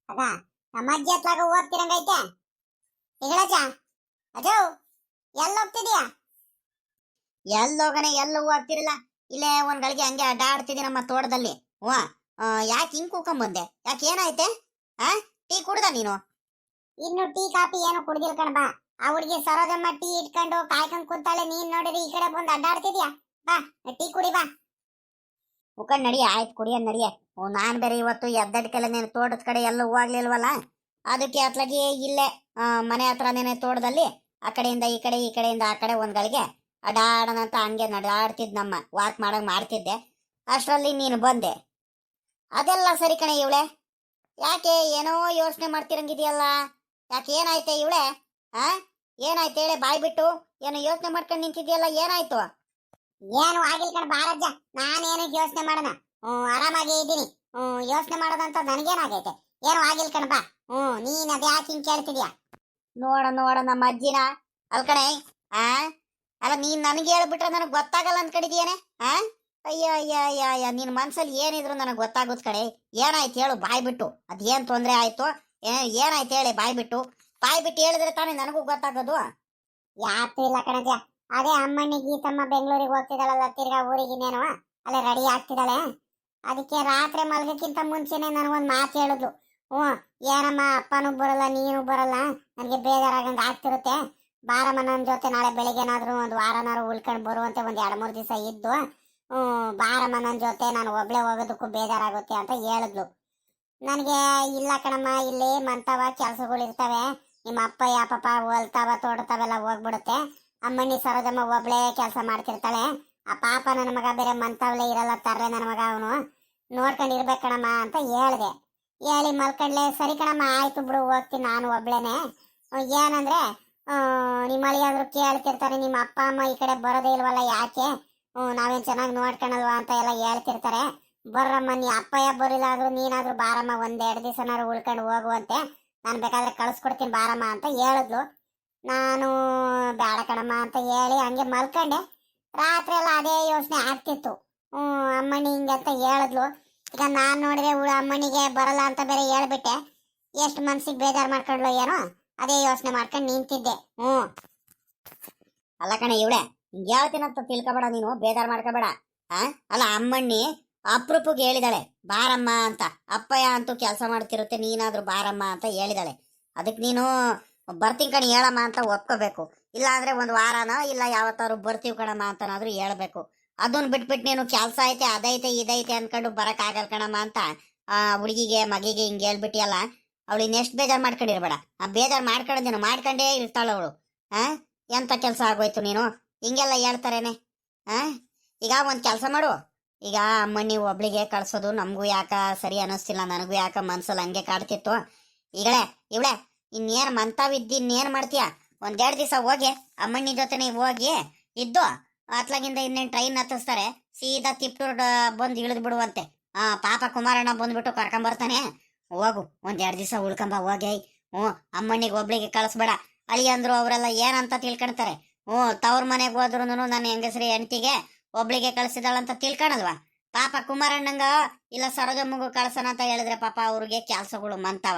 ಅದ ನಮ್ಮ ಅಜ್ಜಿ ಹತ್ಲಾಗ ಹೋಗ್ತಿರಂಗೈತೆ ತಿಗಳಜ ಅಜೋ ಎಲ್ಲಿ ಹೋಗ್ತಿದ್ಯಾ? ಎಲ್ಲೋಗನೆ ಎಲ್ಲೂ ಹೋಗ್ತಿರಲ್ಲ. ಇಲ್ಲೇ ಒಂದ್ ಗಳಿಗೆ ಹಂಗೆ ಅಡ್ಡಾಡ್ತಿದ್ದಿ ನಮ್ಮ ತೋಟದಲ್ಲಿ. ಹ್ಞೂ ಯಾಕೆ ಹಿಂಗ್ ಕೂಕೊಂಬಂದೆ? ಯಾಕೆ ಏನಾಯ್ತೆ? ಆ ಟೀ ಕುಡ್ದ ನೀನು? ಇನ್ನು ಟೀ ಕಾಫಿ ಏನು ಕುಡ್ದಿಲ್ ಕಣಬಾ. ಆ ಹುಡ್ಗಿ ಸರೋಜಮ್ಮ ಟೀ ಇಟ್ಕೊಂಡು ಕಾಯ್ಕೊಂಡ್ ಕೂತಾಳೆ. ನೀನ್ ನೋಡಿದ್ರೆ ಈ ಕಡೆ ಬಂದು ಅಡ್ಡಾಡ್ತಿದ್ಯಾ? ಬಾ ಟೀ ಕುಡಿ ಬಾ. ಮುಖಂಡ್ ನಡಿ, ಆಯ್ತು ಕುಡಿಯ ನಡಿಯೇ. ನಾನ್ ಬೇರೆ ಇವತ್ತು ಎದ್ದಡ್ಕೆಲ್ಲ ನೀನು ತೋಟದ ಕಡೆ ಎಲ್ಲ ಹೋಗ್ಲಿಲ್ವಲ್ಲ, ಅದಕ್ಕೆ ಅತ್ಲಾಗಿ ಇಲ್ಲೇ ಮನೆ ಹತ್ರನೇನೆ ತೋಟದಲ್ಲಿ ಆ ಕಡೆಯಿಂದ ಈ ಕಡೆ ಈ ಕಡೆಯಿಂದ ಆ ಕಡೆ ಒಂದ್ ಗಳಿಗೆ ಅಡಾಡನಂತ ಹಂಗೆ ನಡಾಡ್ತಿದ್ ನಮ್ಮ ವಾಕ್ ಮಾಡಂಗ್ ಮಾಡ್ತಿದ್ದೆ. ಅಷ್ಟರಲ್ಲಿ ನೀನು ಬಂದೆ. ಅದೆಲ್ಲ ಸರಿ ಕಣೆ ಇವಳೆ. ಯಾಕೆ ಏನೋ ಯೋಚನೆ ಮಾಡ್ತಿರಂಗಿದೆಯಲ್ಲ? ಯಾಕೆ ಏನಾಯ್ತೆ ಇವಳೆ? ಆ ಏನಾಯ್ತು ಹೇಳೆ ಬಾಯ್ ಬಿಟ್ಟು. ಏನೋ ಯೋಚನೆ ಮಾಡ್ಕೊಂಡು ನಿಂತಿದ್ಯಲ್ಲ, ಏನಾಯ್ತು? ಏನು ಆಗಿಲ್ ಕಣ ಬಾರಜ್ಜ, ನಾನೇನು ಯೋಚನೆ ಮಾಡೋಣ. ಆರಾಮಾಗಿ ಇದ್ದೀನಿ. ಯೋಚನೆ ಮಾಡೋದಂತ ನನಗೇನಾಗೈತೆ? ಏನು ಆಗಿಲ್ ಕಣ ಬಾ. ನೀನ್ ಅದ್ ಯಾಕೆ ಹಿಂಗ್ ಕೇಳ್ತಿದ್ಯಾ? ನೋಡ ನೋಡ ನಮ್ಮ ಅಜ್ಜಿನ ಅಲ್ಕಣೆ. ಆ ಅಲ್ಲ ನೀನ್ ನನ್ಗೆ ಹೇಳ್ಬಿಟ್ರೆ ನನಗ್ ಗೊತ್ತಾಗಲ್ಲ ಅನ್ಕಡಿದ್ಯೇನೆ. ಆ ಅಯ್ಯ ಅಯ್ಯ ಅಯ್ಯ ಅಯ್ಯ, ನಿನ್ ಮನ್ಸಲ್ಲಿ ಏನಿದ್ರು ನನಗ್ ಗೊತ್ತಾಗುತ್ ಕಡೆ. ಏನಾಯ್ತು ಹೇಳು ಬಾಯ್ ಬಿಟ್ಟು. ಅದೇನ್ ತೊಂದ್ರೆ ಆಯ್ತು? ಏನಾಯ್ತು ಹೇಳಿ ಬಾಯ್ ಬಿಟ್ಟು. ಬಾಯ್ ಬಿಟ್ಟು ಹೇಳಿದ್ರೆ ತಾನೇ ನನಗೂ ಗೊತ್ತಾಗೋದು. ಯಾತು ಇಲ್ಲ ಕಣಜ, ಅದೇ ಅಮ್ಮಣ್ಣಿ ಗೀತಮ್ಮ ಬೆಂಗಳೂರಿಗೆ ಹೋಗ್ತಿದ್ದಾಳಲ್ಲ, ತಿರ್ಗಾ ಊರಿಗಿನ್ನೇನು ಅಲ್ಲೇ ರೆಡಿ ಆಗ್ತಿದ್ದಾಳೆ. ಅದಕ್ಕೆ ರಾತ್ರಿ ಮಲ್ಗಕ್ಕಿಂತ ಮುಂಚೆನೆ ನನಗೊಂದು ಮಾತು ಹೇಳಿದ್ಲು. ಏನಮ್ಮ ಅಪ್ಪನೂ ಬರಲ್ಲ ನೀನು ಬರಲ್ಲ, ನನಗೆ ಬೇಜಾರಾಗಂಗೆ ಆಗ್ತಿರುತ್ತೆ. ಬಾರಮ್ಮ ನನ್ನ ಜೊತೆ ನಾಳೆ ಬೆಳಿಗ್ಗೆನಾದ್ರೂ ಒಂದು ವಾರನಾರು ಉಳ್ಕೊಂಡು ಬರುವಂತೆ ಒಂದು 2-3 ದಿವಸ ಇದ್ದು ಬಾರಮ್ಮ ನನ್ನ ಜೊತೆ, ನಾನು ಒಬ್ಳೆ ಹೋಗೋದಕ್ಕೂ ಬೇಜಾರಾಗುತ್ತೆ ಅಂತ ಹೇಳಿದ್ಲು. ನನಗೆ ಇಲ್ಲ ಕಣಮ್ಮ, ಇಲ್ಲಿ ಮಂತವ ಕೆಲಸಗಳು ಇರ್ತವೆ, ನಿಮ್ಮ ಅಪ್ಪ ಪಾಪ ಹೊಲ್ತಾವ ತೋಡ್ತಾವೆಲ್ಲ ಹೋಗ್ಬಿಡುತ್ತೆ. ಅಮ್ಮಣ್ಣಿ ಸರೋಜಮ್ಮ ಒಬ್ಳೆ ಕೆಲಸ ಮಾಡ್ತಿರ್ತಾಳೆ. ಆ ಪಾಪ ನನ್ನ ಮಗ ಬೇರೆ ಮಂತವ್ಲೆ ಇರಲ್ಲ, ತರ್ರೆ ನನ್ನ ಮಗ, ಅವನು ನೋಡ್ಕೊಂಡಿರ್ಬೇಕು ಕಣಮ್ಮ ಅಂತ ಹೇಳ್ದೆ. ಹೇಳಿ ಮಲ್ಕೊಂಡ್ಲೆ. ಸರಿ ಕಣಮ್ಮ ಆಯ್ತು ಬಿಡು, ಹೋಗ್ತೀನಿ ನಾನು ಒಬ್ಳೇನೆ. ಏನಂದ್ರೆ ನಿಮ್ಮ ಅಳಿಯಂದ್ರು ಕೇಳ್ತಿರ್ತಾರೆ, ನಿಮ್ಮ ಅಪ್ಪ ಅಮ್ಮ ಈ ಕಡೆ ಬರೋದೇ ಇಲ್ವಲ್ಲ ಯಾಕೆ, ನಾವೇನ್ ಚೆನ್ನಾಗಿ ನೋಡ್ಕೊಳಲ್ವಾ ಅಂತ ಎಲ್ಲ ಹೇಳ್ತಿರ್ತಾರೆ. ಬರ್ರಮ್ಮ, ನೀ ಅಪ್ಪಯ್ಯ ಬರಿಲ್ಲ ಆದ್ರೂ ನೀನಾದ್ರೂ ಬಾರಮ್ಮ, 1-2 ದಿವಸನಾರು ಉಳ್ಕೊಂಡು ಹೋಗುವಂತೆ, ನಾನು ಬೇಕಾದ್ರೆ ಕಳ್ಸ್ಕೊಡ್ತೀನಿ ಬಾರಮ್ಮ ಅಂತ ಹೇಳಿದ್ಲು. ನಾನು ಬೇಡ ಕಣಮ್ಮ ಅಂತ ಹೇಳಿ ಹಂಗೆ ಮಲ್ಕೊಂಡೆ. ರಾತ್ರಿ ಎಲ್ಲ ಅದೇ ಯೋಚನೆ ಆಗ್ತಿತ್ತು. ಅಮ್ಮಣ್ಣಿ ಹಿಂಗೆ ಅಂತ ಹೇಳಿದ್ಲು. ಈಗ ನಾನು ನೋಡಿದ್ರೆ ಅಮ್ಮನಿಗೆ ಬರಲ್ಲ ಅಂತ ಬೇರೆ ಹೇಳ್ಬಿಟ್ಟೆ. ಎಷ್ಟು ಮನ್ಸಿಗೆ ಬೇಜಾರು ಮಾಡ್ಕೊಂಡ್ಲು ಏನೋ, ಅದೇ ಯೋಚನೆ ಮಾಡ್ಕೊಂಡು ನಿಂತಿದ್ದೆ. ಅಲ್ಲ ಕಣೆ ಇವಳೆ, ಹಿಂಗೆ ಹೇಳ್ತೀನಂತ ತಿಳ್ಕೊಬೇಡ ನೀನು, ಬೇಜಾರು ಮಾಡ್ಕೋಬೇಡ. ಅಲ್ಲ ಅಮ್ಮಣ್ಣಿ ಅಪ್ರೂಪಕ್ಕೆ ಹೇಳಿದಾಳೆ ಬಾರಮ್ಮ ಅಂತ. ಅಪ್ಪಯ್ಯ ಅಂತೂ ಕೆಲಸ ಮಾಡ್ತಿರುತ್ತೆ, ನೀನಾದ್ರೂ ಬಾರಮ್ಮ ಅಂತ ಹೇಳಿದಾಳೆ. ಅದಕ್ಕೆ ನೀನು ಬರ್ತೀನಿ ಕಣಿ ಹೇಳಮ್ಮ ಅಂತ ಒಪ್ಕೋಬೇಕು. ಇಲ್ಲ ಅಂದ್ರೆ ಒಂದು ವಾರನ ಇಲ್ಲ ಯಾವತ್ತಾದ್ರು ಬರ್ತೀವಿ ಕಣಮ್ಮ ಅಂತನಾದ್ರೂ ಹೇಳ್ಬೇಕು. ಅದನ್ನ ಬಿಟ್ಬಿಟ್ಟು ನೀನು ಕೆಲಸ ಐತೆ ಅದೈತೆ ಇದೈತೆ ಅನ್ಕೊಂಡು ಬರಕ್ ಆಗಲ್ ಕಣಮ್ಮ ಅಂತ ಆ ಹುಡುಗಿಗೆ ಮಗಿಗೆ ಹಿಂಗೆ ಹೇಳ್ಬಿಟ್ಟಿಯಲ್ಲ, ಅವಳು ಇನ್ನೆಷ್ಟು ಬೇಜಾರು ಮಾಡ್ಕೊಂಡಿರ್ಬೇಡ. ಆ ಬೇಜಾರು ಮಾಡ್ಕೊಂಡಿದ್ದೀನು ಮಾಡ್ಕೊಂಡೇ ಇರ್ತಾಳ ಅವಳು. ಎಂತ ಕೆಲಸ ಆಗೋಯ್ತು ನೀನು ಹಿಂಗೆಲ್ಲ ಹೇಳ್ತಾರೇನೆ. ಈಗ ಒಂದು ಕೆಲಸ ಮಾಡು, ಈಗ ಅಮ್ಮಣ್ಣಿ ಒಬ್ಳಿಗೆ ಕಳ್ಸೋದು ನಮಗೂ ಯಾಕ ಸರಿ ಅನ್ನಿಸ್ತಿಲ್ಲ, ನನಗೂ ಯಾಕ ಮನ್ಸಲ್ಲಿ ಹಂಗೆ ಕಾಡ್ತಿತ್ತು. ಈಗಳೆ ಇವಳೆ ಇನ್ನೇನು ಮಂತಾವಿದ್ದು ಇನ್ನೇನು ಮಾಡ್ತೀಯ? 1-2 ದಿವಸ ಹೋಗಿ ಅಮ್ಮಣ್ಣಿ ಜೊತೆನೆ ಹೋಗಿ ಇದ್ದು ಅತ್ಲಾಗಿಂದ ಇನ್ನೇನು ಟ್ರೈನ್ ಹತ್ತಿಸ್ತಾರೆ, ಸೀದಾ ತಿಪ್ಟೂರ್ ಬಂದು ಇಳಿದು ಬಿಡುವಂತೆ. ಪಾಪ ಕುಮಾರಣ್ಣ ಬಂದ್ಬಿಟ್ಟು ಕರ್ಕೊಂಬರ್ತಾನೆ. ಹೋಗು 1-2 ದಿವಸ ಉಳ್ಕೊಂಬ ಹೋಗಿ. ಅಮ್ಮಣ್ಣಿಗೆ ಒಬ್ಳಿಗೆ ಕಳಿಸ್ಬೇಡ. ಅಳಿಯಂದ್ರು ಅವರೆಲ್ಲ ಏನಂತ ತಿಳ್ಕೊಳ್ತಾರೆ. ತವ್ರ ಮನೆಗೆ ಹೋದ್ರು ನನ್ನ ಹೆಂಗಸ್ರಿ ಹೆಂಡತಿಗೆ ಒಬ್ಳಿಗೆ ಕಳ್ಸಿದಾಳಂತ ತಿಳ್ಕೊಳಲ್ವಾ? ಪಾಪ ಕುಮಾರಣ್ಣಂಗ ಇಲ್ಲ ಸರೋಜಮ್ಮಗೂ ಕಳ್ಸೋಣ ಅಂತ ಹೇಳಿದ್ರೆ ಪಾಪ ಅವ್ರಿಗೆ ಕೆಲ್ಸಗಳು ಮಂತಾವ.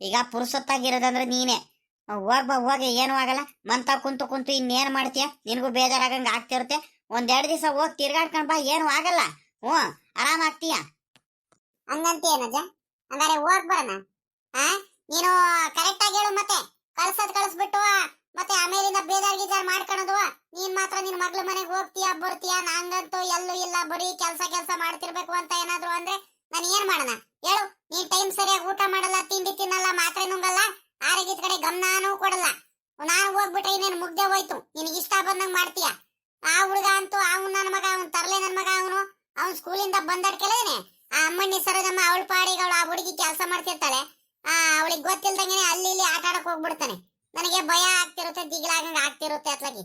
ಈಗ ಪುರುಸೊತ್ತಾಗಿರೋದಂದ್ರೆ ನೀನೇ ಹೋಗ್ಬಾ, ಹೋಗಿ ಏನೂ ಆಗಲ್ಲ. ಮಂತಾವ್ ಕುಂತು ಕುಂತು ಇನ್ನೇನು ಮಾಡ್ತೀಯ? ನಿನಗೂ ಬೇಜಾರಾಗಂಗೆ ಆಗ್ತಿರುತ್ತೆ. 1-2 ದಿವಸ ಹೋಗಿ ತಿರ್ಗಾಡ್ಕೊಂಡ್ ಬಾ, ಏನು ಆಗಲ್ಲ. ಆರಾಮಾಗ್ತೀಯ ಹಂಗಂತೀಯನಜ? ಹಂಗಾರೆ ಹೋಗ್ ಬರೋಣ. ನೀನು ಕರೆಕ್ಟ್ ಆಗಿ ಹೇಳು, ಮತ್ತೆ ಕಳ್ಸ್ಬಿಟ್ಟು ಮತ್ತೆ ಆಮೇಲಿಂದ ಬೇಜಾರ್ ಮಾಡ್ಕೊಳೋದು. ನೀನ್ ಮಾತ್ರ ನಿನ್ ಮಗ್ಳ ಮನೆಗೆ ಹೋಗ್ತೀಯಾ ಬರ್ತೀಯಾ? ನಂಗಂತೂ ಎಲ್ಲೂ ಇಲ್ಲ, ಬರೀ ಕೆಲಸ ಮಾಡ್ತಿರ್ಬೇಕು ಅಂತ ಏನಾದ್ರು ಅಂದ್ರೆ ನಾನು ಏನ್ ಮಾಡೋಣ ಹೇಳು? ನೀನ್ ಟೈಮ್ ಸರಿಯಾಗಿ ಊಟ ಮಾಡಲ್ಲ, ತಿಂಡಿ ತಿನ್ನಲ್ಲ, ಮಾತ್ರೆ ನುಂಗಲ್ಲ, ಆರೋಗ್ಯದ ಕಡೆ ಗಮನನೂ ಕೊಡಲ್ಲ. ನಾನು ಹೋಗ್ಬಿಟ್ರೆ ಇನ್ನೇನು ಮುಗ್ದೆ ಹೋಯ್ತು, ನಿನಗೆ ಇಷ್ಟ ಬಂದಂಗ್ ಮಾಡ್ತೀಯ. ಆ ಹುಡುಗ ಅಂತೂ ಅವನು ನನ್ನ ಮಗ, ಅವನು ತರ್ಲೆ ನನ್ನ ಮಗ, ಅವನು ಸ್ಕೂಲಿಂದ ಬಂದಡ್ಕೆಲೇನೆ ಆ ಅಮ್ಮಣ್ಣಿ ಸರೋಜಮ್ಮ ಅವಳ ಪಾಡಿಗೆ ಅವಳು ಆ ಹುಡುಗಿ ಕೆಲಸ ಮಾಡ್ತಿರ್ತಾಳೆ. ಅವಳಿಗೆ ಗೊತ್ತಿಲ್ದಂಗೆನೆ ಅಲ್ಲಿ ಇಲ್ಲಿ ಆಟ ಆಡಕ್ ಹೋಗ್ಬಿಡ್ತಾನೆ. ನನಗೆ ಭಯ ಆಗ್ತಿರುತ್ತೆ, ದಿಗಿಲಾಗಂಗ ಆಗ್ತಿರುತ್ತೆ ಅತ್ಲಾಗಿ.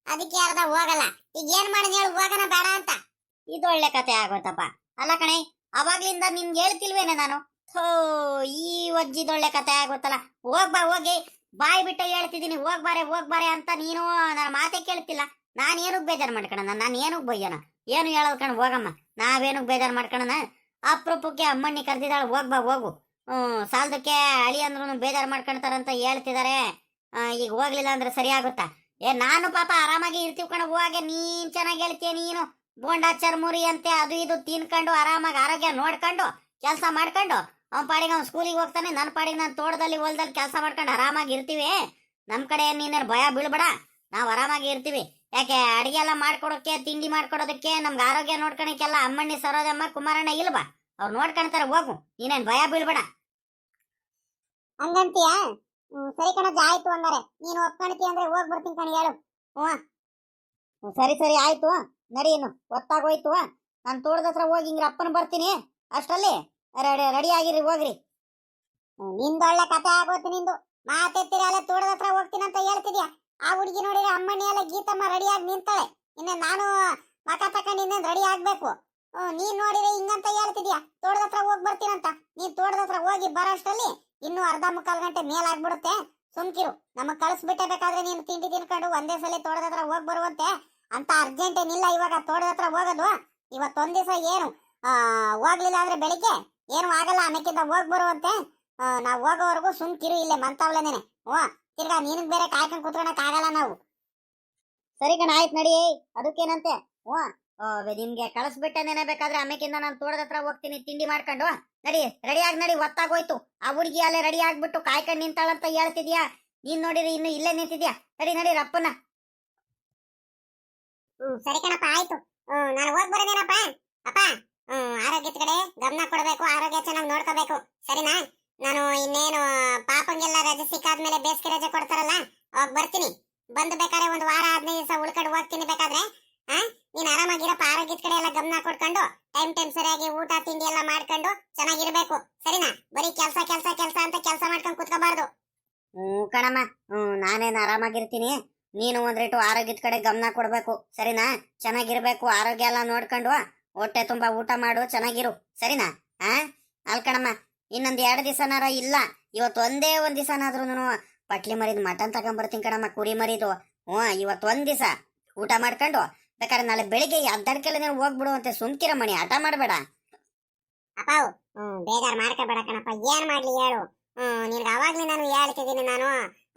ಅದಕ್ಕೆ ಅರ್ಧ ಹೋಗಲ್ಲ. ಈಗ ಏನ್ ಮಾಡಿದ್ ಹೇಳು, ಹೋಗಣ ಬೇಡ ಅಂತ? ಇದು ಒಳ್ಳೆ ಕತೆ ಆಗೋತಪ್ಪ. ಅಲ್ಲ ಕಣೆ, ಅವಾಗ್ಲಿಂದ ನಿನ್ಗೆ ಹೇಳ್ತಿಲ್ವೇನೆ ನಾನು? ಈ ಒಜ್ಜಿದೊಳ್ಳೆ ಕತೆ ಆಗೋತ್ತಲ್ಲ. ಹೋಗ್ಬಾ, ಹೋಗಿ ಬಾಯ್ ಬಿಟ್ಟು ಹೇಳ್ತಿದ್ದೀನಿ ಹೋಗ್ಬಾರೆ ಅಂತ. ನೀನು ನನ್ನ ಮಾತೆ ಕೇಳ್ತಿಲ್ಲ. ನಾನು ಏನಕ್ಕೆ ಬೇಜಾರು ಮಾಡ್ಕೊಳ? ನಾನು ಏನಕ್ಕೆ ಬಯ್ಯೋಣ? ಏನು ಹೇಳೋದ್ ಕಣ, ಹೋಗಮ್ಮ. ನಾವೇನಕ್ಕೆ ಬೇಜಾರು ಮಾಡ್ಕೊಳನ? ಅಪ್ರೂಪಕ್ಕೆ ಅಮ್ಮಣ್ಣಿ ಕರೆದಿದ್ದಾಳೆ, ಹೋಗ್ಬಾ ಹೋಗು. ಸಾಲದಕ್ಕೆ ಅಳಿ ಅಂದ್ರೂ ಬೇಜಾರು ಮಾಡ್ಕೊಂತಾರಂತ ಹೇಳ್ತಿದ್ದಾರೆ. ಈಗ ಹೋಗ್ಲಿಲ್ಲ ಅಂದ್ರೆ ಸರಿ ಆಗುತ್ತಾ? ನಾನು ಪಾಪ ಆರಾಮಾಗಿ ಇರ್ತೀವಿ ಕಣ. ಹೋಗೆ ನೀನ್ ಚೆನ್ನಾಗಿ ಹೇಳ್ತೀಯ ನೀನು. ಬೋಂಡಾ ಚರ್ಮುರಿ ಅಂತೆ ಅದು ಇದು ತಿನ್ಕೊಂಡು ಆರಾಮಾಗಿ ಆರೋಗ್ಯ ನೋಡ್ಕೊಂಡು ಕೆಲಸ ಮಾಡ್ಕೊಂಡು ಅವ್ನ ಪಾಡಿಗೆ ಅವ್ನು ಸ್ಕೂಲಿಗೆ ಹೋಗ್ತಾನೆ, ನನ್ನ ಪಾಡಿಗೆ ನಾನು ತೋಟದಲ್ಲಿ ಹೊಲದಲ್ಲಿ ಕೆಲಸ ಮಾಡ್ಕೊಂಡು ಆರಾಮಾಗಿ ಇರ್ತೀವಿ. ನಮ್ಮ ಕಡೆ ನೀನೇನು ಭಯ ಬೀಳ್ಬೇಡ, ನಾವು ಆರಾಮಾಗಿ ಇರ್ತೀವಿ. ಯಾಕೆ ಅಡಿಗೆ ಎಲ್ಲ ಮಾಡ್ಕೊಡೋಕೆ, ತಿಂಡಿ ಮಾಡ್ಕೊಡೋದಕ್ಕೆ, ನಮ್ಗೆ ಆರೋಗ್ಯ ನೋಡ್ಕೊಳಕ್ಕೆಲ್ಲ ಅಮ್ಮಣ್ಣಿ ಸರೋಜಮ್ಮ ಕುಮಾರಣ್ಣ ಇಲ್ವಾ? ಅವ್ರು ನೋಡ್ಕೊಂತಾರೆ, ಹೋಗು, ನೀನೇನು ಭಯ ಬೀಳ್ಬೇಡ. ಹಂಗಂತೀಯ? ಸರಿ ಕಣಜ್ಜ, ಆಯ್ತು ಹಂಗಾರೆ. ನೀನು ಒಪ್ಕೊಳ್ತೀಯ ಅಂದ್ರೆ ಹೋಗಿ ಬರ್ತೀನಿ ಕಣಿ, ಹೇಳು. ಸರಿ ಸರಿ ಆಯ್ತು, ನಡಿ. ಇನ್ನು ಹೊತ್ತಾಗೋಯ್ತು. ನಾನು ತೋಟದ ಹತ್ರ ಹೋಗಿ ಹಿಂಗ್ರ ಅಪ್ಪನ ಬರ್ತೀನಿ. ಅಷ್ಟರಲ್ಲಿ ರೆಡಿ ಆಗಿರಿ, ಹೋಗ್ರಿ. ನಿಂದೊಳ್ಳೆ ಕತೆ ಆಗೋತು ನಿಂದು. ಮಾತೆತ್ತಿರಿ ಅಲ್ಲ ತೋಟದ ಹತ್ರ ಹೋಗ್ತೀನಿ ಅಂತ ಹೇಳ್ತಿದ್ಯಾ? ಆ ಹುಡುಗಿ ನೋಡಿದ್ರೆ ಅಮ್ಮಣ್ಣಿ ಎಲ್ಲ ಗೀತಮ್ಮ ರೆಡಿಯಾಗಿ ನಿಂತಾಳೆ. ಇನ್ನು ನಾನು ಮಕ ತಕೊಂಡು ಇನ್ನೇನು ರೆಡಿ ಆಗ್ಬೇಕು. ನೀನ್ ನೋಡಿದ್ರೆ ಹಿಂಗಂತ ಹೇಳ್ತಿದ್ಯಾ ತೋಟದ ಹತ್ರ ಹೋಗಿ ಬರ್ತೀನಂತ. ನೀನ್ ತೋಟದ ಹತ್ರ ಹೋಗಿ ಬರೋಷ್ಟರಲ್ಲಿ ಇನ್ನೂ ಅರ್ಧ ಮುಕ್ಕಾಲು ಗಂಟೆ ಮೇಲಾಗ್ಬಿಡುತ್ತೆ. ಸುಮ್ಕಿರು, ನಮಗ್ ಕಳಿಸ್ಬಿಟ್ಟೆ. ಬೇಕಾದ್ರೆ ನೀನು ತಿಂಡಿ ತಿನ್ಕೊಂಡು ಒಂದೇ ಸಲ ತೋಟದ ಹತ್ರ ಹೋಗಿ ಬರುವಂತೆ ಅಂತ ಅರ್ಜೆಂಟ್ ಏನಿಲ್ಲ ಇವಾಗ ತೋಟದ ಹತ್ರ ಹೋಗೋದು. ಇವತ್ತೊಂದ್ ದಿವಸ ಏನು ಹೋಗ್ಲಿಲ್ಲ ಅಂದ್ರೆ ಬೆಳಿಗ್ಗೆ ಏನು ಆಗಲ್ಲ, ಆಮೇಕಿಂದ ಹೋಗಿ ಬರುವಂತೆ. ನಾವ್ ಹೋಗೋವರೆಗೂ ಸುಮ್ಕಿರು, ಇಲ್ಲೇ ಮಂತಾವ್ಲೇನೇನೆ. ತಿರ್ಗಾ ನಿನಗ್ ಬೇರೆ ಕಾಯ್ಕೊಂಡ್ ಕುತ್ಕೊಳಕ್ ಆಗಲ್ಲ ನಾವು. ಸರಿ ಕಣ, ಆಯ್ತು ನಡಿ. ಅದಕ್ಕೇನಂತೆ. ನಿಮ್ಗೆ ಕಳಿಸ್ಬಿಟ್ಟೇನೆ. ಬೇಕಾದ್ರೆ ಆಮೇಕಿಂದ ನಾನು ತೋಟದ ಹತ್ರ ಹೋಗ್ತೀನಿ ತಿಂಡಿ ಮಾಡ್ಕೊಂಡು. ನಡಿ, ರೆಡಿಯಾಗಿ ನಡಿ, ಹೊತ್ತಾಗೋಯ್ತು. ಆ ಹುಡುಗಿ ಅಲ್ಲೇ ರೆಡಿ ಆಗ್ಬಿಟ್ಟು ಕಾಯ್ಕೊಂಡು ನಿಂತಾಳಂತ ಹೇಳ್ತಿದ್ಯಾ. ನೀನ್ ನೋಡಿದ್ರೆ ಇನ್ನು ಇಲ್ಲೇ ನಿಂತಿದ್ಯಾ. ನಡಿ ನಡಿ ರಪ್ಪನ. ಸರಿ ಕಣಪ್ಪ, ಆಯ್ತು. ನಾನು ಹೋಗಿ ಬರೋದೇನಪ್ಪ. ಅಪ್ಪ, ಆರೋಗ್ಯದ ಕಡೆ ಗಮನ ಕೊಡಬೇಕು, ಆರೋಗ್ಯ ಚೆನ್ನಾಗಿ ನೋಡ್ಕೋಬೇಕು, ಸರಿನಾ? ನಾನು ಇನ್ನೇನು ಪಾಪಂಗೆಲ್ಲ ರಜೆ ಸಿಕ್ಕಾದ್ಮೇಲೆ ಬೇಸಿಗೆ ರಜೆ ಕೊಡ್ತಾರಲ್ಲ, ಅವಾಗ ಬರ್ತೀನಿ. ಬಂದು ಬೇಕಾದ್ರೆ ಒಂದು ವಾರ 15 ದಿವಸ ಉಳ್ಕೊಂಡು ಹೋಗ್ತೀನಿ. ಬೇಕಾದ್ರೆ ನೀನ್ ಆರಾಮಾಗಿರಪ್ಪ. ಆರೋಗ್ಯದ ಕಡೆ ಎಲ್ಲ ಗಮನ ಕೊಡ್ಕೊಂಡು ಟೈಮ್ ಸರಿಯಾಗಿ ಊಟ ತಿಂಡಿ ಎಲ್ಲ ಮಾಡ್ಕೊಂಡು ಚೆನ್ನಾಗಿರ್ಬೇಕು, ಸರಿನಾ? ಬರೀ ಕೆಲ್ಸ ಕೆಲ್ಸ ಕೆಲ್ಸ ಅಂತ ಕೆಲಸ ಮಾಡ್ಕೊಂಡು ಕುತ್ಕೋಬಾರ್ದು. ಕಣಮ್ಮ, ನಾನೇನು ಆರಾಮಾಗಿರ್ತೀನಿ. ನೀನು ಒಂದ್ರೇಟು ಆರೋಗ್ಯದ ಕಡೆ ಗಮನ ಕೊಡ್ಬೇಕು, ಸರಿನಾ? ಚೆನ್ನಾಗಿರ್ಬೇಕು, ಆರೋಗ್ಯ ಎಲ್ಲ ನೋಡ್ಕೊಂಡು ಹೊಟ್ಟೆ ತುಂಬಾ ಊಟ ಮಾಡು, ಚೆನ್ನಾಗಿರು, ಸರಿನಾ? ಅಲ್ಕಣಮ್ಮ, ಇನ್ನೊಂದ್ 2 ದಿವಸನಾರ ಇಲ್ಲ, ಇವತ್ತು ಒಂದೇ ಒಂದ್ ದಿವಸನಾದ್ರೂ ಪಟ್ಲಿ ಮರಿದ್ ಮಟನ್ ತಗೊಂಡ್ಬರ್ತೀನಿ ಕಣಮ್ಮ, ಕುರಿ ಮರಿದು. ಇವತ್ತು ಒಂದ್ ದಿವಸ ಊಟ ಮಾಡ್ಕೊಂಡು ಬೇಕಾದ್ರೆ ನಾಳೆ ಬೆಳಿಗ್ಗೆ ಅದ್ದಡ್ಕೆಲ್ಲ ಹೋಗ್ಬಿಡು ಅಂತೆ. ಸುಮ್ಕಿರಮ್ಮಣಿ, ಹಠ ಮಾಡ್ಬೇಡ. ಅಪ್ಪಾವು ಬೇಜಾರ್ ಮಾಡ್ಕೋಬೇಡ ಕಣಪ್ಪ. ಏನ್ ಮಾಡ್ಲಿ ಹೇಳು? ನಿನ್ಗೆ ಅವಾಗ್ಲೇ ನಾನು ಹೇಳ್ತಿದ್ದೀನಿ. ನಾನು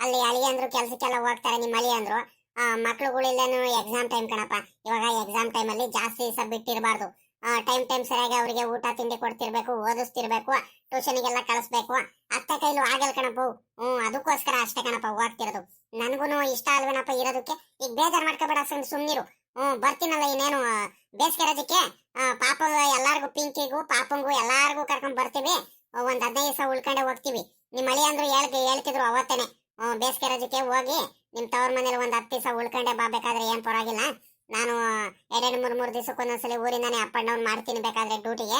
ಅಲ್ಲಿ ಅಳಿಯಂದ್ರು ಕೆಲ್ಸಕ್ಕೆಲ್ಲ ಹೋಗ್ತಾರೆ, ನಿಮ್ಮ ಅಳಿಯಂದ್ರು. ಮಕ್ಳುಗಳಿಲ್ಲೇನು ಎಕ್ಸಾಮ್ ಟೈಮ್ ಕಣಪ್ಪ. ಇವಾಗ ಎಕ್ಸಾಮ್ ಟೈಮಲ್ಲಿ ಜಾಸ್ತಿ ದಿವಸ ಬಿಟ್ಟಿರಬಾರ್ದು. ಟೈಮ್ ಸರಿಯಾಗಿ ಅವರಿಗೆ ಊಟ ತಿಂಡಿ ಕೊಡ್ತಿರ್ಬೇಕು, ಓದಿಸ್ತಿರ್ಬೇಕು, ಟ್ಯೂಷನ್ಗೆಲ್ಲ ಕಳಿಸ್ಬೇಕು. ಅತ್ತ ಕೈಲು ಆಗಲ್ ಕಣಪ್ಪ. ಅದಕ್ಕೋಸ್ಕರ ಅಷ್ಟೇ ಕಣಪ್ಪ ಹೋಗ್ತಿರೋದು. ನನ್ಗೂನು ಇಷ್ಟ ಅಲ್ವೇನಪ್ಪ ಇರೋದಕ್ಕೆ. ಈಗ ಬೇಜಾರ್ ಮಾಡ್ಕೋಬೇಡ, ಸುಮ್ನಿರು. ಬರ್ತೀನಲ್ಲ ಇನ್ನೇನು ಬೇಸಿಗೆ ರಜಕ್ಕೆ. ಪಾಪ ಎಲ್ಲಾರ್ಗು, ಪಿಂಕಿಗೂ ಪಾಪಂಗೂ ಎಲ್ಲಾರ್ಗು ಕರ್ಕೊಂಡ್ ಬರ್ತೀವಿ. ಒಂದ್ 15 ದಿವಸ ಉಳ್ಕೊಂಡೆ ಹೋಗ್ತೀವಿ. ನಿಮ್ಮ ಮಳಿ ಅಂದ್ರು ಹೇಳ್ತಿದ್ರು ಅವತ್ತೇನೆ, ಬೇಸಿಗೆ ರಜಕ್ಕೆ ಹೋಗಿ ನಿಮ್ ತವ್ರ ಮನೇಲಿ ಒಂದ್ 10 ದಿವಸ ಉಳ್ಕೊಂಡೆ ಬಾ, ಬೇಕಾದ್ರೆ ಏನ್ ಪರವಾಗಿಲ್ಲ. ನಾನು 2-3 ದಿವಸಕ್ಕೊಂದೊಂದ್ಸಲಿ ಊರಿಂದಾನೆ ಅಪ್ ಅಂಡ್ ಡೌನ್ ಮಾಡ್ತೀನಿ ಬೇಕಾದ್ರೆ ಡ್ಯೂಟಿಗೆ.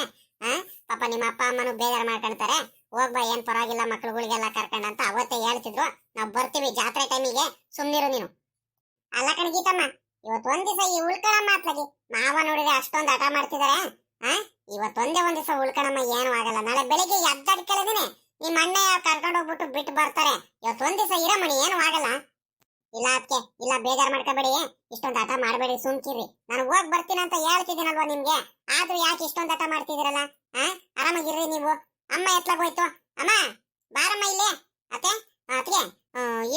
ಪಾಪ ನಿಮ್ಮ ಅಪ್ಪ ಅಮ್ಮನು ಬೇಜಾರ್ ಮಾಡ್ಕೊಂತಾರೆ. ಹೋಗ್ಬಾ, ಏನ್ ಪರವಾಗಿಲ್ಲ, ಮಕ್ಳುಗಳಿಗೆಲ್ಲ ಕರ್ಕೊಂಡ ಅಂತ ಅವತ್ತೇ ಹೇಳ್ತಿದ್ರು. ನಾವ್ ಬರ್ತೀವಿ ಜಾತ್ರೆ ಟೈಮಿಗೆ, ಸುಮ್ನಿರು ನೀನು. ಅಲ್ಲ ಕಣ ಗೀತಮ್ಮ, ಇವತ್ತೊಂದ್ ದಿವಸ ಈ ಉಳ್ಕಳಮ್ಮ ಅತ್ಲಾಗಿ ಮಾವ ನೋಡಿದ್ರೆ ಅಷ್ಟೊಂದು ಹಠ ಮಾಡ್ತಿದಾರೆ. ಇವತ್ತೊಂದೇ ಒಂದ್ ದಿವಸ ಉಳ್ಕಳಮ್ಮ, ಏನು ಆಗಲ್ಲ. ನಾಳೆ ಬೆಳಿಗ್ಗೆ ಎದ್ದಡ್ಕೆಳದಿನಿ ನಿಮ್ಮ ಅಣ್ಣ ಕರ್ಕೊಂಡು ಹೋಗ್ಬಿಟ್ಟು ಬಿಟ್ಟು ಬರ್ತಾರೆ. ಇವತ್ತೊಂದ್ ದಿವಸ ಇರಮಣಿ, ಏನು ಆಗಲ್ಲ. ಇಲ್ಲ ಅದಕ್ಕೆ ಇಲ್ಲ, ಬೇಜಾರ್ ಮಾಡ್ಕೋಬೇಡಿ, ಇಷ್ಟೊಂದು ಹಠ ಮಾಡಬೇಡಿ, ಸುಮ್ಕಿರಿ. ನಾನು ಹೋಗಿ ಬರ್ತೀನಿ ಅಂತ ಹೇಳ್ತಿದ್ದೀನಲ್ವಾ ನಿಮ್ಗೆ, ಆದ್ರೂ ಯಾಕೆ ಇಷ್ಟೊಂದು ಹಠ ಮಾಡ್ತಿದ್ದೀರಲ್ಲ? ಆರಾಮಾಗಿರ್ರಿ ನೀವು. ಅಮ್ಮ ಎತ್ಲಾಗೋಯ್ತು. ಅಮ್ಮ ಬಾರಮ್ಮ ಇಲ್ಲೇ. ಅತ್ತೆ ಅತ್ಗೆ,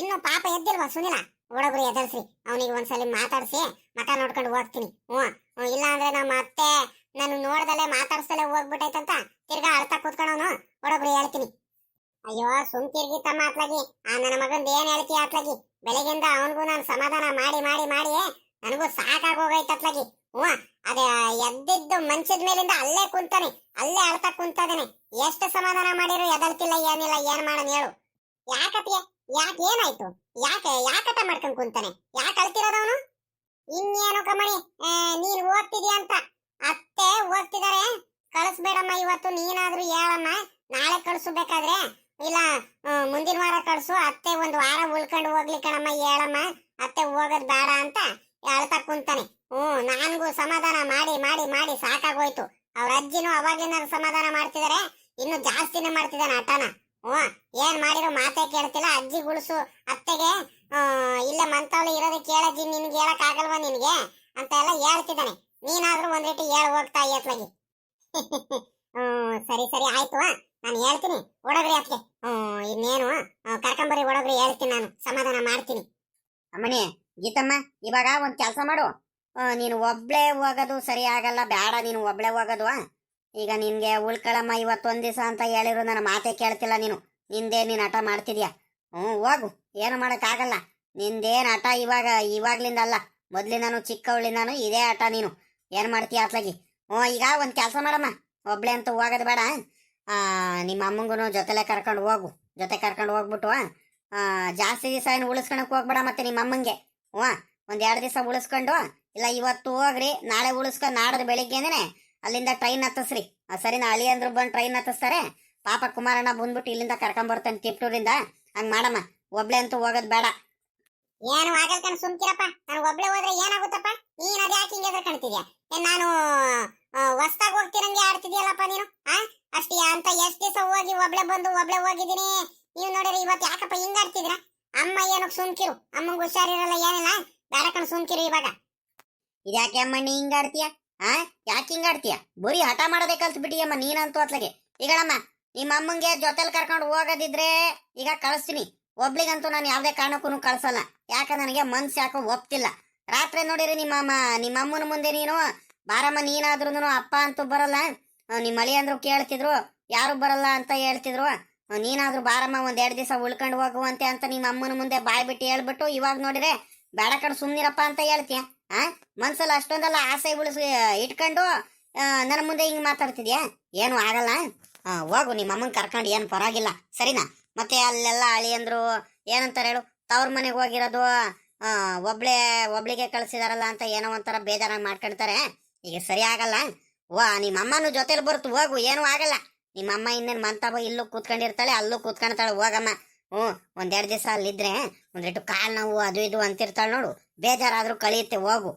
ಇನ್ನು ಪಾಪ ಎದ್ದಿಲ್ವಾ ಸುನಿಲ? ಹುಡುಗರು ಎದಲ್ಸ್ರಿ, ಅವನಿಗೆ ಒಂದ್ಸಲಿ ಮಾತಾಡ್ಸಿ ಮಠ ನೋಡ್ಕೊಂಡು ಹೋಗ್ತೀನಿ. ಇಲ್ಲ ಅಂದ್ರೆ ನಮ್ಮ ಅತ್ತೆ ನಾನು ನೋಡ್ದಲೆ ಮಾತಾಡ್ಸಲೆ ಹೋಗ್ಬಿಟ್ಟೈತಂತ ತಿರ್ಗಾ ಅಳ್ತಾ ಕೂತ್ಕೊಂಡವನು. ಹುಡುಗರು ಹೇಳ್ತೀನಿ. ಅಯ್ಯೋ ಸುಮ್ಕಿರ್ಗಿ ತಮ್ಮ ಅತ್ಲಾಗಿ, ನನ್ನ ಮಗಂದು ಏನ್ ಹೇಳ್ತೀಯ ಅತ್ಲಾಗಿ? ಬೆಳಗಿಂದ ಅವನಿಗೂ ನಾನು ಸಮಾಧಾನ ಮಾಡಿ ಮಾಡಿ ಮಾಡಿ ನನಗೂ ಸಾಕಾಗೋಗೈತೆ ಅತ್ಲಾಗಿ. ಅದೇ ಎದ್ದಿದ್ದು ಮಂಚದ ಮೇಲಿಂದ ಅಲ್ಲೇ ಕುಂತಾನೆ, ಅಲ್ಲೇ ಅಳ್ತಾ ಕುಂತಾದೇನೆ. ಎಷ್ಟು ಸಮಾಧಾನ ಮಾಡಿದ್ರು ಎದಲ್ತಿಲ್ಲ, ಏನಿಲ್ಲ. ಏನ್ ಮಾಡೋಣ ಹೇಳು? ಯಾಕತಿಯ? ಯಾಕೆ ಏನಾಯ್ತು? ಯಾಕಟ ಮಾಡ್ಕೊಂಡ್ ಕುಂತಾನೆ? ಯಾಕೆ ಅಳ್ತಿರೋದವನು? ಇನ್ನೇನು ಕಮಣಿ, ನೀನ್ ಹೋಗ್ತಿದ್ಯಾ ಅಂತ ಅತ್ತೆ ಹೋಗ್ತಿದಾರೆ. ಕಳಿಸ್ಬೇಡಮ್ಮ ಇವತ್ತು, ನೀನಾದ್ರೂ ಹೇಳಮ್ಮ. ನಾಳೆ ಕಳ್ಸು ಬೇಕಾದ್ರೆ, ಇಲ್ಲ ಮುಂದಿನ ವಾರ ಕಳ್ಸು. ಅತ್ತೆ ಒಂದ್ ವಾರ ಉಳ್ಕೊಂಡು ಹೋಗ್ಲಿ ಕಣಮ್ಮ, ಹೇಳಮ್ಮ. ಅತ್ತೆ ಹೋಗೋದ್ ಬೇಡ ಅಂತ ಅಳ್ತಾ ಕುಂತಾನೆ. ನನ್ಗೂ ಸಮಾಧಾನ ಮಾಡಿ ಮಾಡಿ ಮಾಡಿ ಸಾಕಾಗೋಯ್ತು. ಅವ್ರ ಅಜ್ಜಿನೂ ಅವಾಗ್ಲಿಂದ ಸಮಾಧಾನ ಮಾಡ್ತಿದಾರೆ, ಇನ್ನು ಜಾಸ್ತಿನೇ ಮಾಡ್ತಿದ್ದಾನೆ ಹಠನ. ಏನ್ ಮಾಡಿರೋ ಮಾತೇ ಕೇಳ್ತಿಲ್ಲ. ಅಜ್ಜಿ ಗುಳ್ಸು ಅತ್ತೆಗೆ ಇಲ್ಲ ಮಂತವಳು ಇರೋದಕ್ಕೆ ಹೇಳಜ್ಜಿ, ನಿನ್ಗೆ ಹೇಳಕ್ ಆಗಲ್ವಾ ನಿನ್ಗೆ ಅಂತ ಎಲ್ಲ ಹೇಳ್ತಿದ್ದಾನೆ. ನೀನಾದ್ರೂ ಒಂದ್ ರೀತಿ ಹೇಳ ಹೋಗ್ತಾ ಎತ್ಲಾಗಿ. ಸರಿ ಸರಿ ಆಯ್ತು. ನಾನು ಹೇಳ್ತೀನಿ ಓಡೋಗ್ರಿ ಅದಕ್ಕೆ. ಇನ್ನೇನು ಕರ್ಕೊಂಬರಿ ಓಡೋಗ್ರಿ, ಹೇಳ್ತೀನಿ, ನಾನು ಸಮಾಧಾನ ಮಾಡ್ತೀನಿ. ಅಮ್ಮಣಿ, ಗೀತಮ್ಮ, ಇವಾಗ ಒಂದ್ ಕೆಲಸ ಮಾಡು. ನೀನು ಒಬ್ಳೆ ಹೋಗೋದು ಸರಿ ಆಗಲ್ಲ, ಬೇಡ ನೀನು ಒಬ್ಳೆ ಹೋಗೋದು. ಈಗ ನಿನ್ಗೆ ಉಳ್ಕೊಳಮ್ಮ ಇವತ್ತೊಂದ್ ದಿವಸ ಅಂತ ಹೇಳಿರು, ನನ್ನ ಮಾತೆ ಕೇಳ್ತಿಲ್ಲ ನೀನು. ನಿಂದೇ ನೀನ್ ಹಠ ಮಾಡ್ತಿದ್ಯಾ. ಹೋಗು, ಏನು ಮಾಡಕ್ಕಾಗಲ್ಲ. ನಿಂದೇನ್ ಹಠ ಇವಾಗ್ಲಿಂದ ಅಲ್ಲ, ಮೊದ್ಲಿಂದಾನು ಚಿಕ್ಕವಳಿಂದಾನು ಇದೇ ಹಠ. ನೀನು ಏನ್ ಮಾಡ್ತೀಯ ಅತ್ಲಾಗಿ. ಈಗ ಒಂದ್ ಕೆಲಸ ಮಾಡಮ್ಮ, ಒಬ್ಳೆ ಅಂತ ಹೋಗೋದು ಬೇಡ. ನಿಮ್ಮ ಅಮ್ಮಂಗೂ ಜೊತೆಲೆ ಕರ್ಕೊಂಡು ಹೋಗು. ಜೊತೆ ಕರ್ಕೊಂಡು ಹೋಗ್ಬಿಟ್ಟು ಜಾಸ್ತಿ ದಿವಸ ಏನು ಉಳಿಸ್ಕೊಳಕ್ ಹೋಗ್ಬೇಡ. ಮತ್ತೆ ನಿಮ್ಮ ಅಮ್ಮಂಗೆ ಒಂದ್ 2 ದಿವಸ ಉಳಿಸ್ಕೊಂಡು, ಇಲ್ಲ ಇವತ್ತು ಹೋಗ್ರಿ, ನಾಳೆ ಉಳಿಸ್ಕೊಂಡು ನಾಡದ ಬೆಳಿಗ್ಗೆನೆ ಅಲ್ಲಿಂದ ಟ್ರೈನ್ ಹತ್ತಿಸ್ರಿ. ಸರಿನಾ? ಅಳಿಯಂದ್ರು ಬಂದು ಟ್ರೈನ್ ಹತ್ತಿಸ್ತಾರೆ. ಪಾಪ ಕುಮಾರಣ್ಣ ಬಂದ್ಬಿಟ್ಟು ಇಲ್ಲಿಂದ ಕರ್ಕೊಂಡ್ ಬರ್ತಾನೆ ತಿಪ್ಟೂರಿಂದ. ಹಂಗ್ ಮಾಡಮ್ಮ, ಒಬ್ಳೆ ಅಂತೂ ಹೋಗೋದ್ ಬೇಡ. ಏನು ಆಗಲ್ ಕಣ್, ಸುಮ್ಕಿರಪ್ಪ. ನಾನು ಒಬ್ಳೆ ಹೋದ್ರೆ ಏನಾಗುತ್ತಪ್ಪ? ನೀನ್ ಅದ್ ಯಾಕೆ ಹಿಂಗೆ ಕಾಣ್ತಿದ್ಯಾ? ನಾನು ಹೊಸ್ತಾಗ ಹೋಗ್ತಿರಂಗೆ ಆಡ್ತಿದ್ಯಲ್ಲಪ್ಪ ನೀನು. ಅಷ್ಟೇ ಅಂತ ಎಷ್ಟ್ ದಿವಸ ಹೋಗಿ ಒಬ್ಳೆ ಬಂದು ಒಬ್ಳೆ ಹೋಗಿದ್ದೀನಿ. ನೀವು ನೋಡಿರಿ ಇವತ್ತು ಯಾಕಪ್ಪ ಹಿಂಗ ಆಡ್ತಿದ್ರ? ಅಮ್ಮ ಏನಕ್ಕೆ ಸುಮ್ಕಿರು, ಅಮ್ಮಂಗ್ ಹುಷಾರಿರಲ್ಲ, ಏನಿಲ್ಲ, ಬೇಡ ಕಣ್ ಸುಮ್ಕಿರು. ಇವಾಗ ಇದ್ಯಾಕೆ ಅಮ್ಮ ನೀ ಹಿಂಗಾಡ್ತೀಯ? ಯಾಕೆ ಹಿಂಗಾಡ್ತೀಯ? ಬರೀ ಹಠ ಮಾಡೋದೇ ಕಲ್ಸ್ಬಿಟ್ಟಿಯಮ್ಮ ನೀನಂತೂ ಅತ್ಲಗೆ. ಈಗಳಮ್ಮ, ನಿಮ್ಮ ಅಮ್ಮಂಗೆ ಜೊತೆಲಿ ಕರ್ಕೊಂಡು ಹೋಗೋದಿದ್ರೆ ಈಗ ಕಳಿಸ್ತೀನಿ. ಒಬ್ಳಿಗಂತೂ ನಾನು ಯಾವ್ದೇ ಕಾರಣಕ್ಕೂ ಕಳ್ಸಲ್ಲ. ಯಾಕ ನನಗೆ ಮನ್ಸು ಯಾಕೋ ಒಪ್ತಿಲ್ಲ. ರಾತ್ರಿ ನೋಡಿರಿ ನಿಮ್ಮ ಅಮ್ಮನ ಮುಂದೆ ನೀನು ಬಾರಮ್ಮ ನೀನಾದ್ರೂ ಅಪ್ಪ ಅಂತೂ ಬರಲ್ಲ, ನಿಮ್ಮ ಅಳಿ ಅಂದ್ರು ಕೇಳ್ತಿದ್ರು, ಯಾರು ಬರಲ್ಲ ಅಂತ ಹೇಳ್ತಿದ್ರು. ನೀನಾದ್ರೂ ಬಾರಮ್ಮ ಒಂದ್ 2 ದಿವಸ ಉಳ್ಕೊಂಡು ಹೋಗುವಂತೆ ಅಂತ ನಿಮ್ಮ ಅಮ್ಮನ ಮುಂದೆ ಬಾಯ್ ಬಿಟ್ಟು ಹೇಳ್ಬಿಟ್ಟು ಇವಾಗ ನೋಡಿದ್ರೆ ಬೇಡ ಕಣ್ ಸುಮ್ನಿರಪ್ಪ ಅಂತ ಹೇಳ್ತೀಯ. ಮನ್ಸಲ್ಲ ಅಷ್ಟೊಂದಲ್ಲ ಆಸೆ ಇಟ್ಕೊಂಡು ನನ್ನ ಮುಂದೆ ಹಿಂಗ್ ಮಾತಾಡ್ತಿದ್ಯಾ? ಏನು ಆಗಲ್ಲ. ಹೋಗು, ನಿಮ್ಮ ಅಮ್ಮನ್ ಕರ್ಕೊಂಡು ಏನು ಪರವಾಗಿಲ್ಲ, ಸರಿನಾ? ಮತ್ತೆ ಅಲ್ಲೆಲ್ಲ ಅಳಿಯಂದ್ರು ಏನಂತಾರೆ ಹೇಳು, ತವ್ರ ಮನೆಗೆ ಹೋಗಿರೋದು ಒಬ್ಳಿಗೆ ಕಳ್ಸಿದಾರಲ್ಲ ಅಂತ ಏನೋ ಒಂಥರ ಬೇಜಾರಾಗಿ ಮಾಡ್ಕೊಳ್ತಾರೆ. ಈಗ ಸರಿ ಆಗಲ್ಲ. ನಿಮ್ಮ ಅಮ್ಮನೂ ಜೊತೆಲಿ ಬರ್ತು, ಹೋಗು, ಏನೂ ಆಗಲ್ಲ. ನಿಮ್ಮ ಅಮ್ಮ ಇನ್ನೇನು ಮಂತಾಬ ಇಲ್ಲೂ ಕೂತ್ಕೊಂಡಿರ್ತಾಳೆ, ಅಲ್ಲೂ ಕೂತ್ಕೊಂಡ್ತಾಳೆ, ಹೋಗಮ್ಮ. ಒಂದ್ 2 ದಿವಸ ಅಲ್ಲಿದ್ರೆ ಒಂದಿಟ್ಟು ಕಾಲ್ ನೋವು ಅದು ಇದು ಅಂತಿರ್ತಾಳೆ ನೋಡು, ಬೇಜಾರಾದ್ರೂ ಕಳಿಯುತ್ತೆ, ಹೋಗು.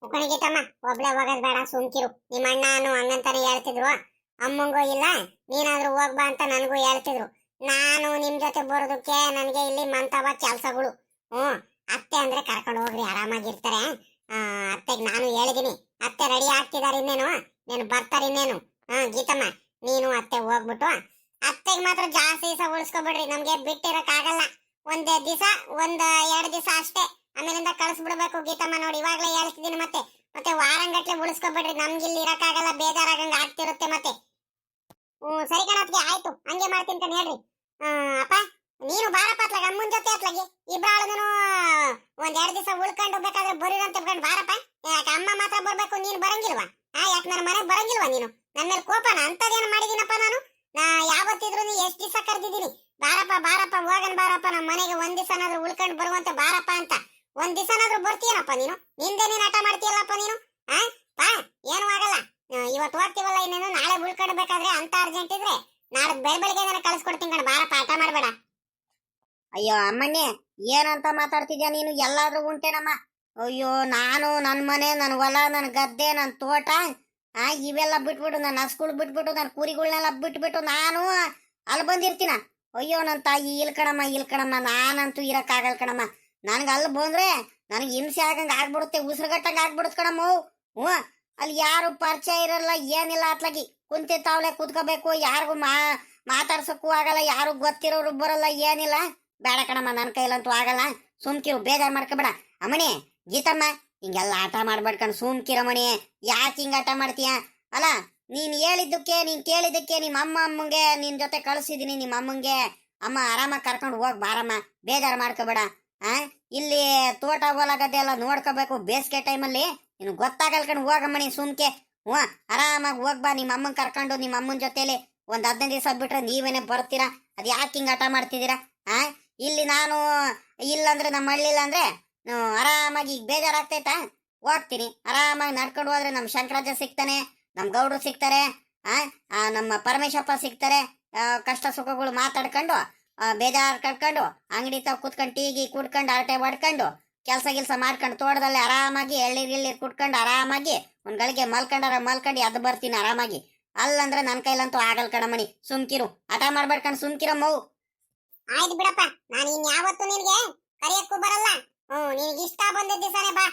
ಉಪಣಿಗಿತಮ್ಮ, ಒಬ್ಳೆ ಹೋಗೋದ್ ಬೇಡ, ಸುಮ್ಕಿರು. ನಿಮ್ಮ ಅಣ್ಣನು ಹಂಗಂತಾನೆ ಹೇಳ್ತಿದ್ರು, ಅಮ್ಮಂಗೂ ಇಲ್ಲ, ನೀನಾದ್ರೂ ಹೋಗ್ಬಾ ಅಂತ ನನಗೂ ಹೇಳ್ತಿದ್ರು. ನಾನು ನಿಮ್ ಜೊತೆ ಬರೋದಕ್ಕೆ ನನಗೆ ಇಲ್ಲಿ ಮಂತಾವ ಕೆಲ್ಸಗಳು. ಅತ್ತೆ ಅಂದ್ರೆ ಕರ್ಕೊಂಡು ಹೋಗ್ರಿ, ಆರಾಮಾಗಿರ್ತಾರೆ. ಅತ್ತೆಗೆ ನಾನು ಹೇಳಿದೀನಿ, ಅತ್ತೆ ರೆಡಿ ಆಗ್ತಿದಾರೆ, ನೀನು ಬರ್ತಾರೆ ಇನ್ನೇನು. ಗೀತಮ್ಮ, ನೀನು ಅತ್ತೆ ಹೋಗ್ಬಿಟ್ಟು ಅತ್ತೆಗೆ ಮಾತ್ರ ಜಾಸ್ತಿ ದಿವಸ ಉಳಿಸ್ಕೊಬಿಡ್ರಿ, ನಮ್ಗೆ ಬಿಟ್ಟಿರಕ್ ಆಗಲ್ಲ. 1 ದಿವಸ 2 ದಿವಸ ಅಷ್ಟೇ, ಆಮೇಲಿಂದ ಕಳಿಸ್ಬಿಡ್ಬೇಕು. ಗೀತಮ್ಮ ನೋಡಿ, ಇವಾಗ್ಲೇ ಹೇಳ್ತಿದ್ದೀನಿ. ಮತ್ತೆ ವಾರಂಗಟ್ಲೆ ಉಳಿಸ್ಕೊಬಿಡ್ರಿ, ನಮ್ಗೆ ಇಲ್ಲಿ ಇರಕ್ಕಾಗಲ್ಲ, ಬೇಜಾರಾಗಂಗ ಆಗ್ತಿರುತ್ತೆ ಮತ್ತೆ. ಸರಿ ಕಣತ್ಗೆ, ಆಯ್ತು, ಹಂಗೆ ಮಾಡ್ತೀನಿ ಕಣ್, ಹೇಳ್ರಿ. ಅಪ್ಪ ನೀನು ಬಾರಪ್ಪ ಅತ್ಲಾಗ, ಅಮ್ಮನ ಜೊತೆ ಅತ್ಲಾಗಿ ಇಬ್ರಾಳನು 1-2 ದಿವಸ ಉಳ್ಕೊಂಡು ಬೇಕಾದ್ರೆ ಬರೀರಂತ ಬಾರಪ್ಪ. ಯಾಕೆ ಅಮ್ಮ ಮಾತ್ರ ಬರ್ಬೇಕು, ನೀನು ಬರಂಗಿಲ್ವಾ? ಯಾಕೆ ನನ್ನ ಮನೆಗೆ ಬರಂಗಿಲ್ವಾ ನೀನು? ನನ್ನ ಮೇಲೆ ಕೋಪನ ಅಂತದೇನು ಮಾಡಿದೀನಪ್ಪ ನಾನು? ಯಾವತ್ತಿದ್ರು ನೀ ಎಷ್ಟು ದಿವಸ ಕರೆದಿದ್ದೀನಿ, ಬಾರಪ್ಪ ಹೋಗನ್ ಬಾರಪ್ಪ ನಮ್ಮ ಮನೆಗೆ 1 ದಿವಸನಾದ್ರೂ ಉಳ್ಕೊಂಡು ಬರುವಂತ ಬಾರಪ್ಪ ಅಂತ. 1 ದಿವಸನಾದ್ರೂ ಬರ್ತೀಯನಪ್ಪ ನೀನು? ನಿಂದೆ ನೀನು ಆಟ ಮಾಡ್ತೀಯಲ್ಲಪ್ಪ ನೀನು. ಬಾ, ಏನು ಆಗಲ್ಲ. ಇವತ್ತು ಹೋಗ್ತೀವಲ್ಲ, ಇನ್ನೇನು ನಾಳೆ ಉಳ್ಕೊಡ್ಬೇಕಾದ್ರೆ ಅಂತ ಅರ್ಜೆಂಟ್ ಇದ್ರೆ ನಾಳೆ ಬೆಳಗ್ಗೆ ಕಳ್ಸ್ಕೊಡ್ತೀನಿ ಕಣ, ಬಾರಪ್ಪ, ಆಟ ಮಾಡ್ಬೇಡ. ಅಯ್ಯೋ ಅಮ್ಮಣ್ಣೆ, ಏನಂತ ಮಾತಾಡ್ತಿದ್ಯಾ ನೀನು? ಎಲ್ಲಾದ್ರೂ ಉಂಟೇನಮ್ಮ? ಅಯ್ಯೋ, ನಾನು ನನ್ನ ಮನೆ, ನನ್ನ ಹೊಲ, ನನ್ನ ಗದ್ದೆ, ನನ್ನ ತೋಟ ಇವೆಲ್ಲ ಬಿಟ್ಬಿಟ್ಟು, ನನ್ನ ಹಸ್ಗಳು ಬಿಟ್ಬಿಟ್ಟು, ನನ್ನ ಕುರಿಗಳನ್ನೆಲ್ಲ ಬಿಟ್ಬಿಟ್ಟು ನಾನು ಅಲ್ಲಿ ಬಂದಿರ್ತೀನ? ಅಯ್ಯೋ ನನ್ನ ತಾಯಿ, ಇಲ್ಕಣಮ್ಮ, ನಾನಂತೂ ಇರಕ್ಕಾಗಲ್ ಕಣಮ್ಮ. ನನ್ಗೆ ಅಲ್ಲಿ ಬಂದ್ರೆ ನನಗೆ ಹಿಂಸೆ ಆಗಂಗೆ ಆಗ್ಬಿಡುತ್ತೆ, ಉಸಿರುಗಟ್ಟಂಗೆ ಆಗ್ಬಿಡುತ್ತೆ ಕಣಮ್ಮ. ಅಲ್ಲಿ ಯಾರು ಪರಿಚಯ ಇರಲ್ಲ, ಏನಿಲ್ಲ, ಅತ್ಲಾಗಿ ಕುಂತಿರ್ತಾವಳೆ, ಕೂತ್ಕೋಬೇಕು, ಯಾರಿಗೂ ಮಾತಾಡ್ಸಕ್ಕೂ ಆಗಲ್ಲ, ಯಾರು ಗೊತ್ತಿರೋರು ಬರಲ್ಲ, ಏನಿಲ್ಲ. ಬೇಡ ಕಣಮ್ಮ, ನನ್ನ ಕೈಲಂತೂ ಆಗಲ್ಲ. ಸುಮ್ಕಿರು, ಬೇಜಾರು ಮಾಡ್ಕೋಬೇಡ. ಅಮ್ಮಣಿ, ಗೀತಮ್ಮ, ಹಿಂಗೆಲ್ಲ ಆಟ ಮಾಡ್ಬೇಡ್ಕಣ್, ಸುಮ್ಕಿರಮ್ಮಣಿ. ಯಾಕೆ ಹಿಂಗ ಆಟ ಮಾಡ್ತೀಯ? ಅಲ್ಲ, ನೀನ್ ಹೇಳಿದ್ದಕ್ಕೆ, ನೀನ್ ಕೇಳಿದ್ದಕ್ಕೆ ನಿಮ್ಮ ಅಮ್ಮಂಗೆ ನಿನ್ ಜೊತೆ ಕಳಿಸಿದೀನಿ. ನಿಮ್ಮ ಅಮ್ಮಂಗೆ ಅಮ್ಮ ಆರಾಮಾಗಿ ಕರ್ಕೊಂಡು ಹೋಗ್ ಬಾರಮ್ಮ, ಬೇಜಾರು ಮಾಡ್ಕೋಬೇಡ. ಇಲ್ಲಿ ತೋಟ ಹೊಲ ಗದ್ದೆ ಎಲ್ಲ ನೋಡ್ಕೋಬೇಕು ಬೇಸಿಗೆ ಟೈಮಲ್ಲಿ, ನೀನು ಗೊತ್ತಾಗಲ್ ಕಣ್, ಹೋಗಮ್ಮಣಿ ಸುಮ್ಕೆ. ಆರಾಮಾಗಿ ಹೋಗ್ಬಾ, ನಿಮ್ಮ ಅಮ್ಮನ್ ಕರ್ಕೊಂಡು ನಿಮ್ಮ ಅಮ್ಮನ ಜೊತೆಲಿ 15 ದಿವಸ ಬಿಟ್ರೆ ನೀವೇನೆ ಬರ್ತೀರಾ. ಅದ್ ಯಾಕೆ ಹಿಂಗ ಆಟ ಮಾಡ್ತಿದ್ದೀರಾ? ಇಲ್ಲಿ ನಾನು ಇಲ್ಲಂದ್ರೆ ನಮ್ಮ ಹಳ್ಳಿಲ್ಲ ಅಂದ್ರೆ ಆರಾಮಾಗಿ ಈಗ ಬೇಜಾರಾಗ್ತೈತಾ? ಹೋಗ್ತೀನಿ, ಆರಾಮಾಗಿ ನಡ್ಕೊಂಡು ಹೋದ್ರೆ ನಮ್ಮ ಶಂಕರಾಜ ಸಿಗ್ತಾನೆ, ನಮ್ಮ ಗೌಡ್ರು ಸಿಗ್ತಾರೆ, ನಮ್ಮ ಪರಮೇಶಪ್ಪ ಸಿಗ್ತಾರೆ. ಕಷ್ಟ ಸುಖಗಳು ಮಾತಾಡ್ಕೊಂಡು ಬೇಜಾರು ಕಟ್ಕೊಂಡು ಅಂಗಡಿ ತಾವ್ ಕುತ್ಕೊಂಡು ಟೀಗಿ ಕುಡ್ಕೊಂಡು ಅರಟೆ ಹೊಡ್ಕೊಂಡು ಕೆಲಸ ಮಾಡ್ಕೊಂಡು ತೋಟದಲ್ಲಿ ಆರಾಮಾಗಿ ಎಳ್ಳೀರ್ ಕುಟ್ಕೊಂಡು ಆರಾಮಾಗಿ ಒಂದ್ ಗಳಿಗೆ ಮಲ್ಕೊಂಡು ಎದ್ದು ಬರ್ತೀನಿ ಆರಾಮಾಗಿ. ಅಲ್ಲಂದ್ರೆ ನನ್ನ ಕೈಲಂತೂ ಆಗಲ್ ಕಣಮಣಿ, ಸುಮ್ಕಿರು, ಹಠ ಮಾಡ್ಬೇಡ್ಕಂಡು ಸುಮ್ಕಿರಮ್ಮವು. ಆಯ್ತು ಬಿಡಪ್ಪ, ನಾನು ಇನ್ಯಾವತ್ತು ನಿನ್ಗೆ ಕರಿಯಕ್ಕೂ ಬರಲ್ಲ. ನಿನಗೆ ಇಷ್ಟ ಬಂದ ದಿವಸನೇ ಬಾ.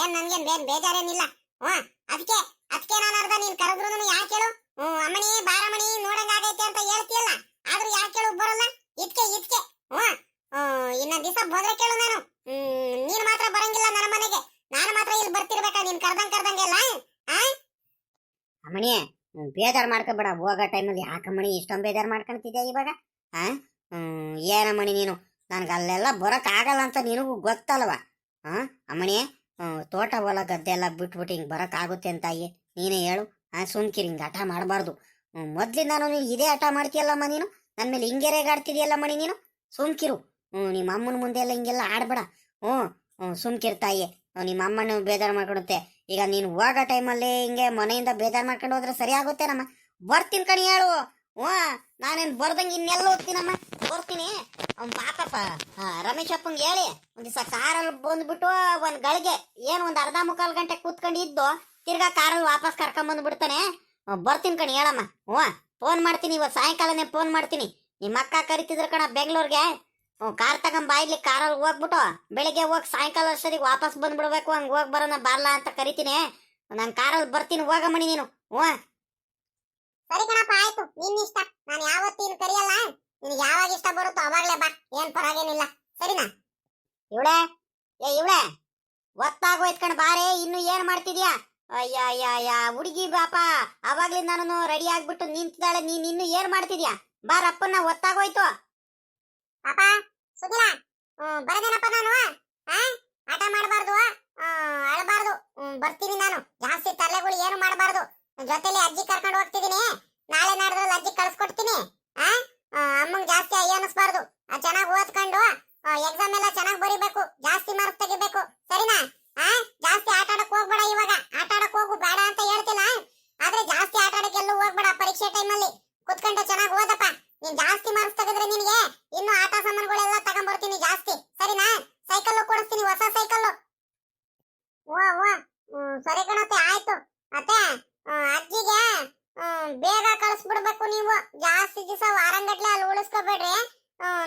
ಏನ್ ನನ್ಗೇನ್ ಬೇಜಾರೇನಿಲ್ಲ. ಅದಕ್ಕೆ ನಾನು ಅರ್ಧ ನೀನ್ ಕರೆದ್ರು ಯಾಕೆ ಹೇಳು, ಅಮ್ಮಣಿ ಬಾರಮಣಿ ನೋಡಂಗ ಆಗೈತೆ ಅಂತ ಹೇಳ್ತೀಯಲ್ಲ, ಆದ್ರೂ ಯಾಕೆ ಕೇಳು ಬರಲ್ಲ? ಇದ್ಕೆ ಇದ್ಕೆ ಇನ್ನೊಂದ್ ದಿವಸ ಬಂದ್ರೆ ಕೇಳು ನಾನು. ನೀನ್ ಮಾತ್ರ ಬರಂಗಿಲ್ಲ ನನ್ನ ಮನೆಗೆ, ನಾನು ಮಾತ್ರ ಇಲ್ಲಿ ಬರ್ತಿರ್ಬೇಕಾ ನೀನ್ ಕರ್ದಂಗೆಲ್ಲ? ಅಮ್ಮಣಿ ಬೇಜಾರ್ ಮಾಡ್ಕೋಬೇಡ, ಹೋಗೋ ಟೈಮಲ್ಲಿ ಯಾಕಮ್ಮಣಿ ಇಷ್ಟೊಂದು ಬೇಜಾರ್ ಮಾಡ್ಕೊಂತಿದ್ಯಾ ಇವಾಗ? ಏನಮ್ಮಣಿ ನೀನು, ನನ್ಗೆ ಅಲ್ಲೆಲ್ಲ ಬರಕ್ ಆಗಲ್ಲ ಅಂತ ನಿನಗೂ ಗೊತ್ತಲ್ವ? ಅಮ್ಮಣಿ ತೋಟ ಹೊಲ ಗದ್ದೆ ಎಲ್ಲ ಬಿಟ್ಬಿಟ್ಟು ಹಿಂಗೆ ಬರಕ್ ಆಗುತ್ತೆ ಅಂತ ನೀನೇ ಹೇಳು. ಸುಮ್ಕಿರಿ, ಹಿಂಗೆ ಹಠ ಮಾಡಬಾರ್ದು. ಮೊದ್ಲಿಂದ ನೀನು ಇದೇ ಹಠ ಮಾಡ್ತೀಯಲ್ಲಮ್ಮ ನೀನು, ನನ್ನ ಮೇಲೆ ಹಿಂಗೆ ರೇಗಾಡ್ತಿದ್ಯಲ್ಲಮ್ಮಣಿ ನೀನು. ಸುಮ್ಕಿರು, ನಿಮ್ಮ ಅಮ್ಮನ ಮುಂದೆ ಎಲ್ಲ ಹಿಂಗೆಲ್ಲ ಆಡ್ಬೇಡ. ಸುಮ್ಕಿರು ತಾಯಿ, ನಿಮ್ಮ ಅಮ್ಮನ ಬೇಜಾರು ಮಾಡ್ಕೊಡುತ್ತೆ. ಈಗ ನೀನು ಹೋಗೋ ಟೈಮಲ್ಲಿ ಹಿಂಗೆ ಮನೆಯಿಂದ ಬೇಜಾರು ಮಾಡ್ಕೊಂಡು ಹೋದ್ರೆ ಸರಿ ಆಗುತ್ತೇನಮ್ಮ? ಬರ್ತೀನಿ ಕಣಿ ಹೇಳು. ನಾನೇನು ಬರ್ದಂಗೆ ಇನ್ನೆಲ್ಲ ಹೋಗ್ತೀನಮ್ಮ, ಬರ್ತೀನಿ. ಅವ್ನು ಪಾಪಪ್ಪ ರಮೇಶ್ ಅಪ್ಪಂಗೆ ಹೇಳಿ ಒಂದು ದಿವಸ ಕಾರಲ್ಲಿ ಬಂದ್ಬಿಟ್ಟು ಒಂದು ಗಳಿಗೆ ಏನು ಒಂದು ಅರ್ಧ ಮುಕ್ಕಾಲು ಗಂಟೆ ಕೂತ್ಕೊಂಡು ಇದ್ದು ತಿರ್ಗಾ ಕಾರಲ್ಲಿ ವಾಪಸ್ ಕರ್ಕೊಂಬಂದ್ಬಿಡ್ತಾನೆ. ಬರ್ತೀನಿ ಕಣಿ ಹೇಳಮ್ಮ. ಫೋನ್ ಮಾಡ್ತೀನಿ, ಇವತ್ತು ಸಾಯಂಕಾಲನೇ ಫೋನ್ ಮಾಡ್ತೀನಿ. ನಿಮ್ಮ ಅಕ್ಕ ಕರಿತಿದ್ರು ಕಣ ಬೆಂಗಳೂರಿಗೆ. ಕಾರ್ ತಗೊಂಡ್ ಬಾಯ್ಲಿ ಕಾರಲ್ಲಿ ಹೋಗ್ಬಿಟ್ಟು ಬೆಳಿಗ್ಗೆ ಹೋಗಿ ಸಾಯಂಕಾಲ ಅಷ್ಟೊತ್ತಿಗೆ ವಾಪಸ್ ಬಂದ್ಬಿಡ್ಬೇಕು, ಹಂಗೆ ಹೋಗಿ ಬರೋಣ ಬಾರ್ಲಾ ಅಂತ ಕರಿತೀನಿ. ನಾನು ಕಾರಲ್ಲಿ ಬರ್ತೀನಿ, ಹೋಗಮ್ಮಣಿ ನೀನು. ಸರಿ ಕಣಪ್ಪ, ಆಯ್ತು, ನಿನ್ನ ಇಷ್ಟ. ನಾನು ಯಾವತ್ತೇನು ಕರಿಯಲ್ಲ, ನಿನಗೆ ಯಾವಾಗ ಇಷ್ಟ ಬರುತ್ತೋ ಅವಾಗ್ಲೇ ಬಾ, ಏನ್ ಪರವಾಗಿನಿಲ್ಲ, ಸರಿನಾ? ಇವಳೆ ಒತ್ತಾಗೋಯ್ತು ಕಣ, ಬಾರೆ. ಇನ್ನು ಏನ್ ಮಾಡ್ತಿದ್ಯಾ? ಅಯ್ಯ ಹುಡುಗಿ ಬಾಪ, ಅವಾಗ್ಲಿಂದ ನಾನು ರೆಡಿ ಆಗ್ಬಿಟ್ಟು ನಿಂತಿದ್ದಾಳೆ, ನೀನ್ ಇನ್ನು ಏನ್ ಮಾಡ್ತಿದ್ಯಾ? ಬಾರಪ್ಪನ ಒತ್ತಾಗೋಯ್ತು. ಪಾಪ ಸುಗಿಲ ಬರದೇನಪ್ಪ ನಾನು. ಆಟ ಮಾಡಬಾರ್ದು, ಅಳಬಾರ್ದು. ಬರ್ತೀನಿ ನಾನು, ಜಾಸ್ತಿ ತಲೆಗಳು ಏನು ಮಾಡಬಾರ್ದು. ಜೊತೆಲಿ ಅಜ್ಜಿ ಕರ್ಕೊಂಡು ಹೋಗ್ತಿದ್ದೀನಿ, ನಾಳೆ ನಾಡ್ದ್ರಲ್ಲಿ ಅಜ್ಜಿ ಕಳ್ಸ್ಕೊಡ್ತೀನಿ. ಅಮ್ಮಂಗ್ ಜಾಸ್ತಿ ಅಯ್ಯನಿಸ್ಬಾರ್ದು. ಚೆನ್ನಾಗಿ ಓದ್ಕೊಂಡು ಎಕ್ಸಾಮ್ ಎಲ್ಲ ಚೆನ್ನಾಗಿ ಬರಿಬೇಕು, ಜಾಸ್ತಿ ಮಾರ್ಕ್ಸ್ ತೆಗಿಬೇಕು, ಸರಿನಾ? ಜಾಸ್ತಿ ಆಟ ಆಡಕ್ ಹೋಗ್ಬೇಡ. ಇವಾಗ ಆಟ ಆಡಕ್ ಹೋಗು ಬೇಡ ಅಂತ ಹೇಳ್ತಿಲ್ಲ, ಆದ್ರೆ ಜಾಸ್ತಿ ಆಟ ಆಡಕ್ಕೆ ಎಲ್ಲೂ ಹೋಗ್ಬೇಡ. ಪರೀಕ್ಷೆ ಟೈಮಲ್ಲಿ ಕುತ್ಕೊಂಡು ಚೆನ್ನಾಗಿ ಓದಪ್ಪ. ನೀನ್ ಜಾಸ್ತಿ ಮಾರ್ಕ್ಸ್ ತೆಗೆದ್ರೆ ನಿನಗೆ ಇನ್ನು ಆಟ ಸಾಮಾನುಗಳೆಲ್ಲ ತಗೊಂಡ್ಬರ್ತೀನಿ ಜಾಸ್ತಿ, ಸರಿನಾ? ಸೈಕಲ್ ಕೊಡಿಸ್ತೀನಿ, ಹೊಸ ಸೈಕಲ್. ಸರಿ ಕಣತ್ತೆ, ಆಯ್ತು. ಅತ್ತೆ ಅಜ್ಜಿಗೆ ಬೇಗ ಕಳಿಸ್ಬಿಡ್ಬೇಕು ನೀವು. ಜಾಸ್ತಿ ದಿವಸ ವಾರಂಗಟ್ಲೆ ಅಲ್ಲಿ ಉಳಿಸ್ಕೋಬೇಡ್ರಿ,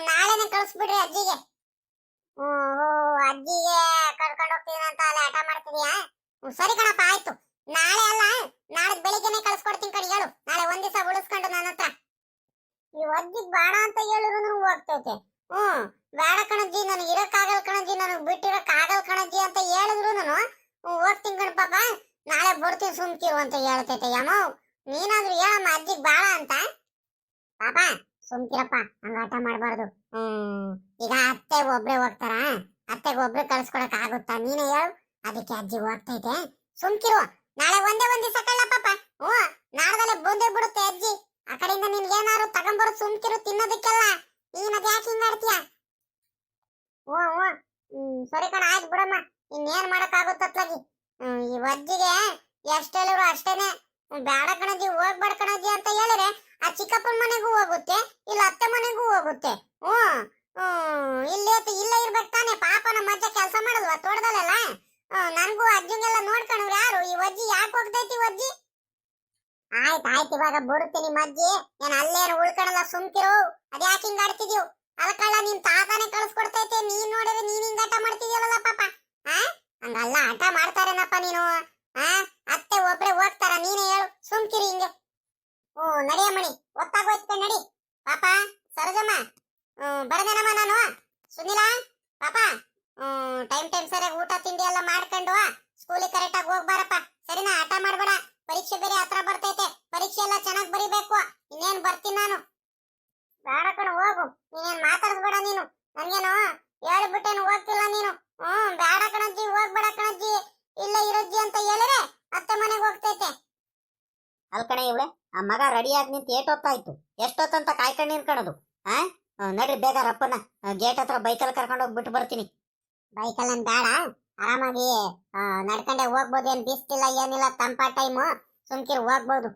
ನಾಳೆನೆ ಕಳಿಸ್ಬಿಡ್ರಿ ಅಜ್ಜಿಗೆ. ಅಜ್ಜಿಗೆ ಕರ್ಕೊಂಡು ಹೋಗ್ತೀನಿ ಅಂತ ಅಲ್ಲಿ ಆಟ ಮಾಡ್ತಿದ್ಯಾ? ಸರಿ ಕಣಪ್ಪ, ಆಯ್ತು. ನಾಳೆ ಅಲ್ಲ, ನಾಳೆ ಬೆಳಿಗ್ಗೆನೆ ಕಳ್ಸ್ಕೊಡ್ತೀನಿ ಕಣಿ, ಹೇಳು. ನಾಳೆ ಒಂದ್ ದಿವಸ ಉಳಿಸ್ಕೊಂಡು ನನ್ನ ಹತ್ರ. ಈ ಅಜ್ಜಿಗ್ ಬೇಡ ಅಂತ ಹೇಳಿದ್ರು ಹೋಗ್ತೈತೆ. ಬೇಡ ಕಣಜ್ಜಿ, ನನಗೆ ಇರಕ್ಕಾಗಲ್ಲ ಕಣಜ್ಜಿ, ನನಗೆ ಬಿಟ್ಟಿರಕ್ ಆಗಲ್ ಕಣಜ್ಜಿ ಅಂತ ಹೇಳಿದ್ರು ಹೋಗ್ತೀನಿ ಕಣ ಪಾಪ, ನಾಳೆ ಬರ್ತೀನಿ ಸುಮ್ಕಿರು ಅಂತ ಹೇಳ್ತೈತೆ. ಯಮ್ಮ ನೀನಾದ್ರೂ ಹೇಳಮ್ಮ ಅಜ್ಜಿಗ್ ಬೇಡ ಅಂತ. ಪಾಪ ಸುಮ್ಕಿರಪ್ಪ, ಹಂಗ ಆಟ ಮಾಡಬಾರ್ದು. ಈಗ ಅತ್ತೆ ಒಬ್ರೆ ಹೋಗ್ತಾರ, ಅತ್ತೆಗೆ ಒಬ್ರೆ ಕಳ್ಸ್ಕೊಡಕ್ ಆಗುತ್ತಾ? ನೀನೇ ಹೇಳು. ಅದಕ್ಕೆ ಅಜ್ಜಿ ಹೋಗ್ತೈತೆ, ಸುಮ್ಕಿರು. ನಾಳೆ ಒಂದೇ ಒಂದ್ ದಿವಸ ಕಳ್ಳ ಪಾಪ. ನಾಡ್ದಲ್ಲೇ ಬಂದೇ ಬಿಡುತ್ತೆ ಅಜ್ಜಿ. ಆ ಕಡೆಯಿಂದ ನಿನ್ಗೆ ಏನಾದ್ರು ತಗೊಂಬರೋದು, ಸುಮ್ಕಿರು ತಿನ್ನೋದಕ್ಕೆಲ್ಲ. ನೀನ್ ಅದ್ ಯಾಕೆ ಹಿಂಗ ಆಡ್ತೀಯ? ಸರಿ ಕಣ, ಆಯ್ತು ಬಿಡಮ್ಮ, ಇನ್ನೇನ್ ಮಾಡಕ್ ಆಗುತ್ತತ್ಲಾಗಿ. ಈ ಅಜ್ಜಿಗೆ ಎಷ್ಟ್ ಹೇಳಿದ್ರು ಅಷ್ಟೇನೆ. ಬೇಡ ಕಣಜ್ಜಿ, ಹೋಗ್ಬೇಡ ಕಣಜ್ಜಿ ಅಂತ ಹೇಳಿದ್ರೆ ಆ ಚಿಕ್ಕಪ್ಪನ ಮನೆಗೂ ಹೋಗುತ್ತೆ, ಇಲ್ಲ ಅತ್ತೆ ಮನೆಗೂ ಹೋಗುತ್ತೆ. ಇಲ್ಲೇ ಇರ್ಬೇಕು ತಾನೆ. ಪಾಪ ನಮ್ಮ ಅಜ್ಜ ಕೆಲಸ ಮಾಡಲ್ವಾ ತೋಟದಲ್ಲೆಲ್ಲ? ನನ್ಗೂ ಅಜ್ಜಿಗೆಲ್ಲ ನೋಡ್ಕೊಂಡ್ರು ಯಾರು? ಈ ಅಜ್ಜಿ ಯಾಕೆ ಹೋಗ್ತೈತಿ ಅಜ್ಜಿ? ಆಯ್ತು, ಇವಾಗ ಬರುತ್ತೆ ನಿಮ್ಮ ಅಜ್ಜಿ. ಏನ್ ಅಲ್ಲೇನು ಉಳ್ಕೊಳಲ್ಲ, ಸುಮ್ಕಿರು. ಅದ್ಯಾಕೆ ಹಿಂಗ ಆಡ್ತಿದ್ಯೋ? ಅಲ್ಕಳ್ಳ, ನಿಮ್ ತಾತಾನೆ ಕಳ್ಸ್ಕೊಡ್ತೈತೆ, ನೀನ್ ನೋಡಿದ್ರೆ ನೀನ್ ಹಿಂಗ ಆಟ ಮಾಡ್ತಿದ್ಯಲ್ಲ ಪಾಪ. ಹಂಗಲ್ಲ, ಆಟ ಮಾಡ್ತಾರೇನಪ್ಪ ನೀನು? ಅತ್ತೆ ಒಬ್ರೆ ಹೋಗ್ತಾರ, ನೀನೇ ಹೇಳು. ಸುಮ್ಕಿರಿ ಹಿಂಗೆ. ನಡಿಯಮ್ಮಣಿ, ಒತ್ತಾಗೋಯ್ತು ನಡಿ. ಪಾಪ ಸರೋಜಮ್ಮ ಬರದೇನಮ್ಮ ನಾನು. ಸುನಿಲಾ ಪಾಪ ಟೈಮ್ ಸರಿಯಾಗಿ ಊಟ ತಿಂಡಿ ಎಲ್ಲ ಮಾಡ್ಕೊಂಡು ಸ್ಕೂಲಿಗೆ ಕರೆಕ್ಟಾಗಿ ಹೋಗ್ಬಾರಪ್ಪ, ಸರಿನಾ? ಆಟ ಮಾಡ್ಬೇಡ. ಪರೀಕ್ಷೆ ಬೇರೆ ಹತ್ರ ಬರ್ತೈತೆ, ಪರೀಕ್ಷೆ ಎಲ್ಲ ಚೆನ್ನಾಗಿ ಬರಿಬೇಕು. ಇನ್ನೇನ್ ಬರ್ತೀನಿ ನಾನು. ಬೇಡ ಕಣ, ಹೋಗು. ನೀನೇನ್ ಮಾತಾಡ್ಸ್ಬೇಡ ನೀನು. ನನ್ಗೇನು ಹೇಳ್ಬಿಟ್ಟೇನು ಹೋಗ್ತಿಲ್ಲ ನೀನು. ಬೇಡ ಕಣಜ್ಜಿ, ಹೋಗ್ಬೇಡ ಕಣಜ್ಜಿ, ಇಲ್ಲ ಇರಜ್ಜಿ ಅಂತ ಹೇಳಿದ್ರೆ ಅತ್ತೆ ಮನೆಗೆ ಹೋಗ್ತೈತೆ. ಅಲ್ಕಣ ಇವಳೆ, ಆ ಮಗ ರೆಡಿಯಾಗಿ ನಿಂತು ಏಟೊತ್ತಾಯ್ತು, ಎಷ್ಟೊತ್ತಂತ ಕಾಯ್ಕೊಂಡು ನಿಂತ್ಕೊಳ್ಳೋದು? ನಡ್ರಿ ಬೇಗ ರಪ್ಪನ ಗೇಟ್ ಹತ್ರ ಬೈಕಲ್ಲಿ ಕರ್ಕೊಂಡು ಹೋಗಿ ಬಿಟ್ಟು ಬರ್ತೀನಿ. ಬೈಕಲ್ಲಿ ಬೇಡ, ಆರಾಮಾಗಿ ನಡ್ಕೊಂಡೆ ಹೋಗ್ಬೋದು. ಏನ್ ಬಿಸ್ತಿಲ್ಲ ಏನಿಲ್ಲ, ತಂಪ ಟೈಮು, ಸುಮ್ಕಿರು ಹೋಗ್ಬೋದು.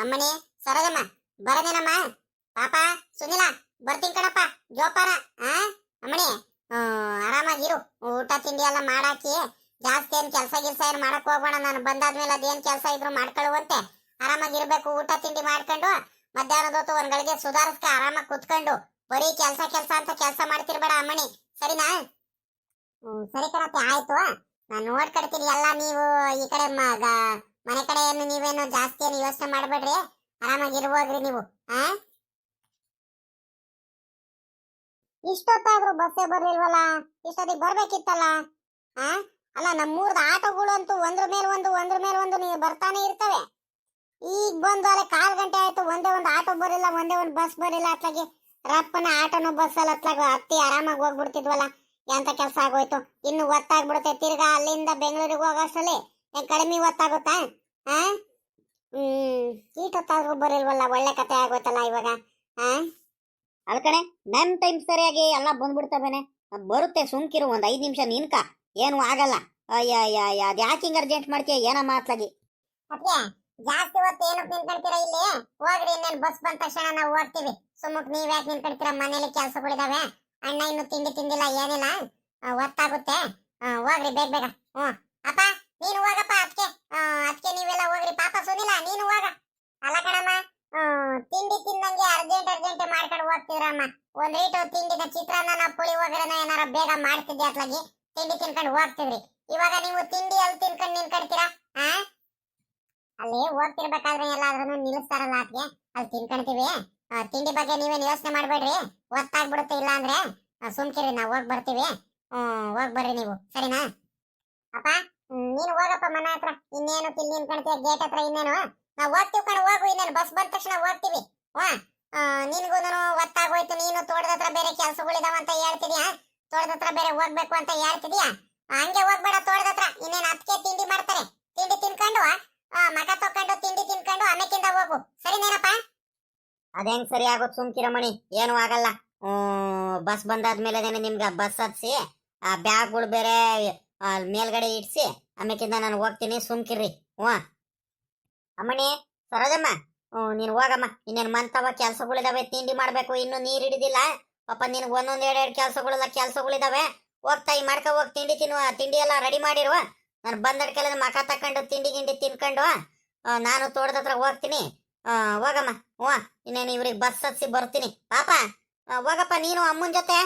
ಅಮ್ಮಣಿ ಸರೋಜಮ್ಮ ಬರದೇನಮ್ಮ? ಪಾಪ ಸುನಿಲಾ ಬರ್ತೀನಿ ಕಣಪ್ಪ, ಜೋಪಾನ. ಅಮ್ಮಣಿ ಆರಾಮಾಗಿರು, ಊಟ ತಿಂಡಿ ಎಲ್ಲ ಮಾಡಾಕಿ. ಜಾಸ್ತಿ ಏನ್ ಕೆಲಸ ಏನ್ ಮಾಡಕ್ ಹೋಗ್ಬೇಡ. ನಾನು ಬಂದಾದ್ಮೇಲೆ ಅದೇನ್ ಕೆಲಸ ಇದ್ರು ಮಾಡ್ಕೊಳ್ಳುವಂತೆ. ಆರಾಮಾಗಿರ್ಬೇಕು, ಊಟ ತಿಂಡಿ ಮಾಡ್ಕೊಂಡು ಮಧ್ಯಾಹ್ನದ ಹೊತ್ತು ಒಂದ್ ಗಳಿಗೆ ಸುಧಾರಿಸ್ಕ ಆರಾಮಾಗಿ ಕುತ್ಕೊಂಡು. ಬರೀ ಕೆಲಸ ಅಂತ ಕೆಲಸ ಮಾಡ್ತಿರ್ಬೇಡ ಅಮ್ಮಣಿ, ಸರಿನಾ? ಸರಿ ಕಣತ್ತೆ, ಆಯ್ತು. ನಾನು ನೋಡ್ಕೊಡ್ತೀನಿ ಎಲ್ಲ. ನೀವು ಈ ಕಡೆ ಮನೆ ಕಡೆ ಏನು ನೀವೇನು ಜಾಸ್ತಿ ಏನು ಯೋಚನೆ ಮಾಡಬೇಡ್ರಿ, ಆರಾಮಾಗಿರುವಾಗ್ರಿ ನೀವು. ಆ ಇಷ್ಟೊತ್ತಾದ್ರೂ ಬಸ್ಸೇ ಬರ್ಲಿಲ್ವಲ್ಲ, ಇಷ್ಟೊತ್ತಿಗೆ ಬರ್ಬೇಕಿತ್ತಲ್ಲ. ಆ ಅಲ್ಲ, ನಮ್ಮೂರ್ದ ಆಟೋಗಳು ಅಂತೂ ಒಂದ್ರ ಮೇಲೆ ಒಂದು ನೀವು ಬರ್ತಾನೆ ಇರ್ತವೆ. ಈಗ ಬಂದು ಅಲ್ಲೇ 1/4 ಗಂಟೆ ಆಯ್ತು, ಒಂದೇ ಒಂದು ಆಟೋ ಬರಿಲ್ಲ, ಒಂದೇ ಒಂದು ಬಸ್ ಬರಿಲ್ಲ. ಅತ್ಲಾಗೆ ರಪ್ಪನ ಆಟೋನು ಬಸ್ ಅಲ್ಲ ಅತ್ಲಾಗ ಹತ್ತಿ ಆರಾಮಾಗಿ ಹೋಗ್ಬಿಡ್ತಿದ್ವಲ್ಲ. ಎಂತ ಕೆಲಸ ಆಗೋಯ್ತು. ಇನ್ನು ಒತ್ತಾಗ್ಬಿಡುತ್ತೆ, ತಿರ್ಗಾ ಅಲ್ಲಿಂದ ಬೆಂಗಳೂರಿಗೆ ಹೋಗೋಷ್ಟರಲ್ಲಿ ಕಡಿಮೆ ಒತ್ತಾಗುತ್ತಾ? ಆ ಈಟೊತ್ತಾದ್ರೂ ಬರಿಲ್ವಲ್ಲ, ಒಳ್ಳೆ ಕತೆ ಆಗೋಯ್ತಲ್ಲ ಇವಾಗ. ಆ ಅಲ್ಕಣೆ, ನಮ್ ಟೈಮ್ ಸರಿಯಾಗಿ ಎಲ್ಲ ಬಂದ್ಬಿಡ್ತವೇನೆ. ಬರುತ್ತೆ, ಸುಮ್ಕಿರು, ಒಂದ್ 5 ನಿಮಿಷ ನಿನ್ಕ, ಏನು ಆಗಲ್ಲ. ಅಯ್ಯ ಅದ್ ಯಾಕೆ ಹಿಂಗ ಅರ್ಜೆಂಟ್ ಮಾಡ್ತೀಯ ಏನಮ್ಮ ಅತ್ಲಾಗಿ? ಜಾಸ್ತಿ ಹೊತ್ತು ಏನಕ್ಕೆ ನಿಂತ್ಕೊಳ್ತೀರಾ ಇಲ್ಲಿ? ಹೋಗ್ರಿ, ಇನ್ನೇನು ಬಸ್ ಬಂದ ತಕ್ಷಣ ನಾವು ಹೋಗ್ತೀವಿ. ಸುಮ್ಮಕ್ ನೀವ್ ಯಾಕೆ ನಿಂತ್ಕೊಳ್ತೀರಾ? ಮನೇಲಿ ಕೆಲ್ಸಗಳಿದಾವೆ, ಅಣ್ಣ ಇನ್ನು ತಿಂಡಿ ತಿಂದಿಲ್ಲ, ಏನಿಲ್ಲ, ಹೊತ್ತಾಗುತ್ತೆ. ಹೋಗ್ರಿ ಬೇಗ ಬೇಗ. ಅಪ್ಪ ನೀನು ಹೋಗಪ್ಪ, ಅದಕ್ಕೆ ನೀವೆಲ್ಲ ಹೋಗ್ರಿ. ಪಾಪ ಸುನಿಲ್ಲ, ನೀನು ಹೋಗ. ಅಲ್ಲ ಕಣಮ್ಮ, ತಿಂಡಿ ತಿಂದಂಗೆ ಅರ್ಜೆಂಟ್ ಮಾಡ್ಕೊಂಡು ಹೋಗ್ತಿದ್ರಮ್ಮ. ಒಂದ್ ರೀಟು ತಿಂಡಿನ ಚಿತ್ರಾನ್ನ ಪುಳಿಯೋಗರೆನ ಏನಾರ ಬೇಗ ಮಾಡ್ತಿದ್ದೆ ಅತ್ಲಾಗಿ ತಿಂಡಿ ತಿನ್ಕೊಂಡು ಹೋಗ್ತಿದ್ರಿ. ಇವಾಗ ನೀವು ತಿಂಡಿ ಅಲ್ಲಿ ತಿನ್ಕೊಂಡು ನಿಂತ್ಕೊಳ್ತೀರಾ? ಅಲ್ಲಿ ಹೋಗ್ತಿರ್ಬೇಕಾದ್ರೆ ಎಲ್ಲಾದ್ರೂ ನಿಲ್ಲಿಸ್ತಾರಲ್ಲ, ಅದಕ್ಕೆ ಅಲ್ಲಿ ತಿನ್ಕೊಂತೀವಿ. ತಿಂಡಿ ಬಗ್ಗೆ ನೀವೇನು ಯೋಚನೆ ಮಾಡ್ಬೇಡ್ರಿ, ಹೊತ್ತಾಗ್ಬಿಡುತ್ತೆ. ಇಲ್ಲ ಅಂದ್ರೆ ಸುಮ್ಕಿರಿ, ನಾವು ಹೋಗಿ ಬರ್ತೀವಿ. ಹೋಗಿ ಬರ್ರಿ ನೀವು, ಸರಿನಾ? ಅಪ್ಪ ನೀನು ಹೋಗಪ್ಪ ಮನೆ ಹತ್ರ, ಇನ್ನೇನು ತಿಲ್ಲಿ ನಿನ್ಕೊಳ್ತೀಯ ಗೇಟ್ ಹತ್ರ. ಇನ್ನೇನು ನಾವು ಹೋಗ್ತೀವಿ ಕಣ, ಹೋಗು. ಇನ್ನೇನು ಬಸ್ ಬಂದ ತಕ್ಷಣ ಹೋಗ್ತೀವಿ. ನಿನ್ಗೂ ಹೊತ್ತಾಗೋಯ್ತು, ನೀನು ತೋಟದ ಹತ್ರ ಬೇರೆ ಕೆಲ್ಸಗಳಿದಾವ ಅಂತ ಹೇಳ್ತಿದ್ಯಾ, ತೋಟದ ಹತ್ರ ಬೇರೆ ಹೋಗ್ಬೇಕು ಅಂತ ಹೇಳ್ತಿದ್ಯಾ. ಹಂಗೆ ಹೋಗ್ಬೇಡ ತೋಟದ ಹತ್ರ. ಇನ್ನೇನು ಅದಕ್ಕೆ ತಿಂಡಿ ಮಾಡ್ತಾರೆ, ತಿಂಡಿ ತಿನ್ಕೊಂಡು ಮಗ ತಕೊಂಡು ತಿಂಡಿ ತಿನ್ಕೊಂಡು ಆಮೇಕಿಂದ ಹೋಗು, ಸರಿನೇನಪ್ಪ? ಅದೇಂಗ್ ಸರಿ ಆಗೋದು, ಸುಮ್ಕಿರಮಣಿ, ಏನು ಆಗಲ್ಲ. ಬಸ್ ಬಂದಾದ್ಮೇಲೆ ನಿಮ್ಗೆ ಬಸ್ ಹತ್ಸಿ ಆ ಬ್ಯಾಗ್ಗಳು ಬೇರೆ ಮೇಲ್ಗಡೆ ಇಡ್ಸಿ ಆಮೇಕಿಂದ ನಾನು ಹೋಗ್ತೀನಿ, ಸುಮ್ಕಿರ್ರಿ. ಅಮ್ಮಣಿ, ಸರೋಜಮ್ಮ, ನೀನು ಹೋಗಮ್ಮ. ಇನ್ನೇನು ಮಂತವ ಕೆಲ್ಸಗಳಿದಾವೆ, ತಿಂಡಿ ಮಾಡ್ಬೇಕು, ಇನ್ನು ನೀರ್ ಹಿಡಿದಿಲ್ಲ ಪಾಪ. ನಿನ್ಗೆ ಒಂದೊಂದ್ 2 ಕೆಲ್ಸಗಳಿದಾವೆ. ಹೋಗ್ತಾ ಮಾಡ್ಕೊ ಹೋಗಿ ತಿಂಡಿ ತಿನ್ನುವ, ತಿಂಡಿ ಎಲ್ಲ ರೆಡಿ ಮಾಡಿರುವ. ನಾನು ಬಂದಡ್ಕೆಲ್ಲ ಮಕ ತಕೊಂಡು ತಿಂಡಿ ಗಿಂಡಿ ತಿನ್ಕೊಂಡು ನಾನು ತೋಟದ ಹತ್ರ ಹೋಗ್ತೀನಿ. ಹೋಗಮ್ಮ. ಇನ್ನೇನು ಇವ್ರಿಗೆ ಬಸ್ ಹತ್ಸಿ ಬರ್ತೀನಿ. ಪಾಪ ಹೋಗಪ್ಪ ನೀನು ಅಮ್ಮನ ಜೊತೆ.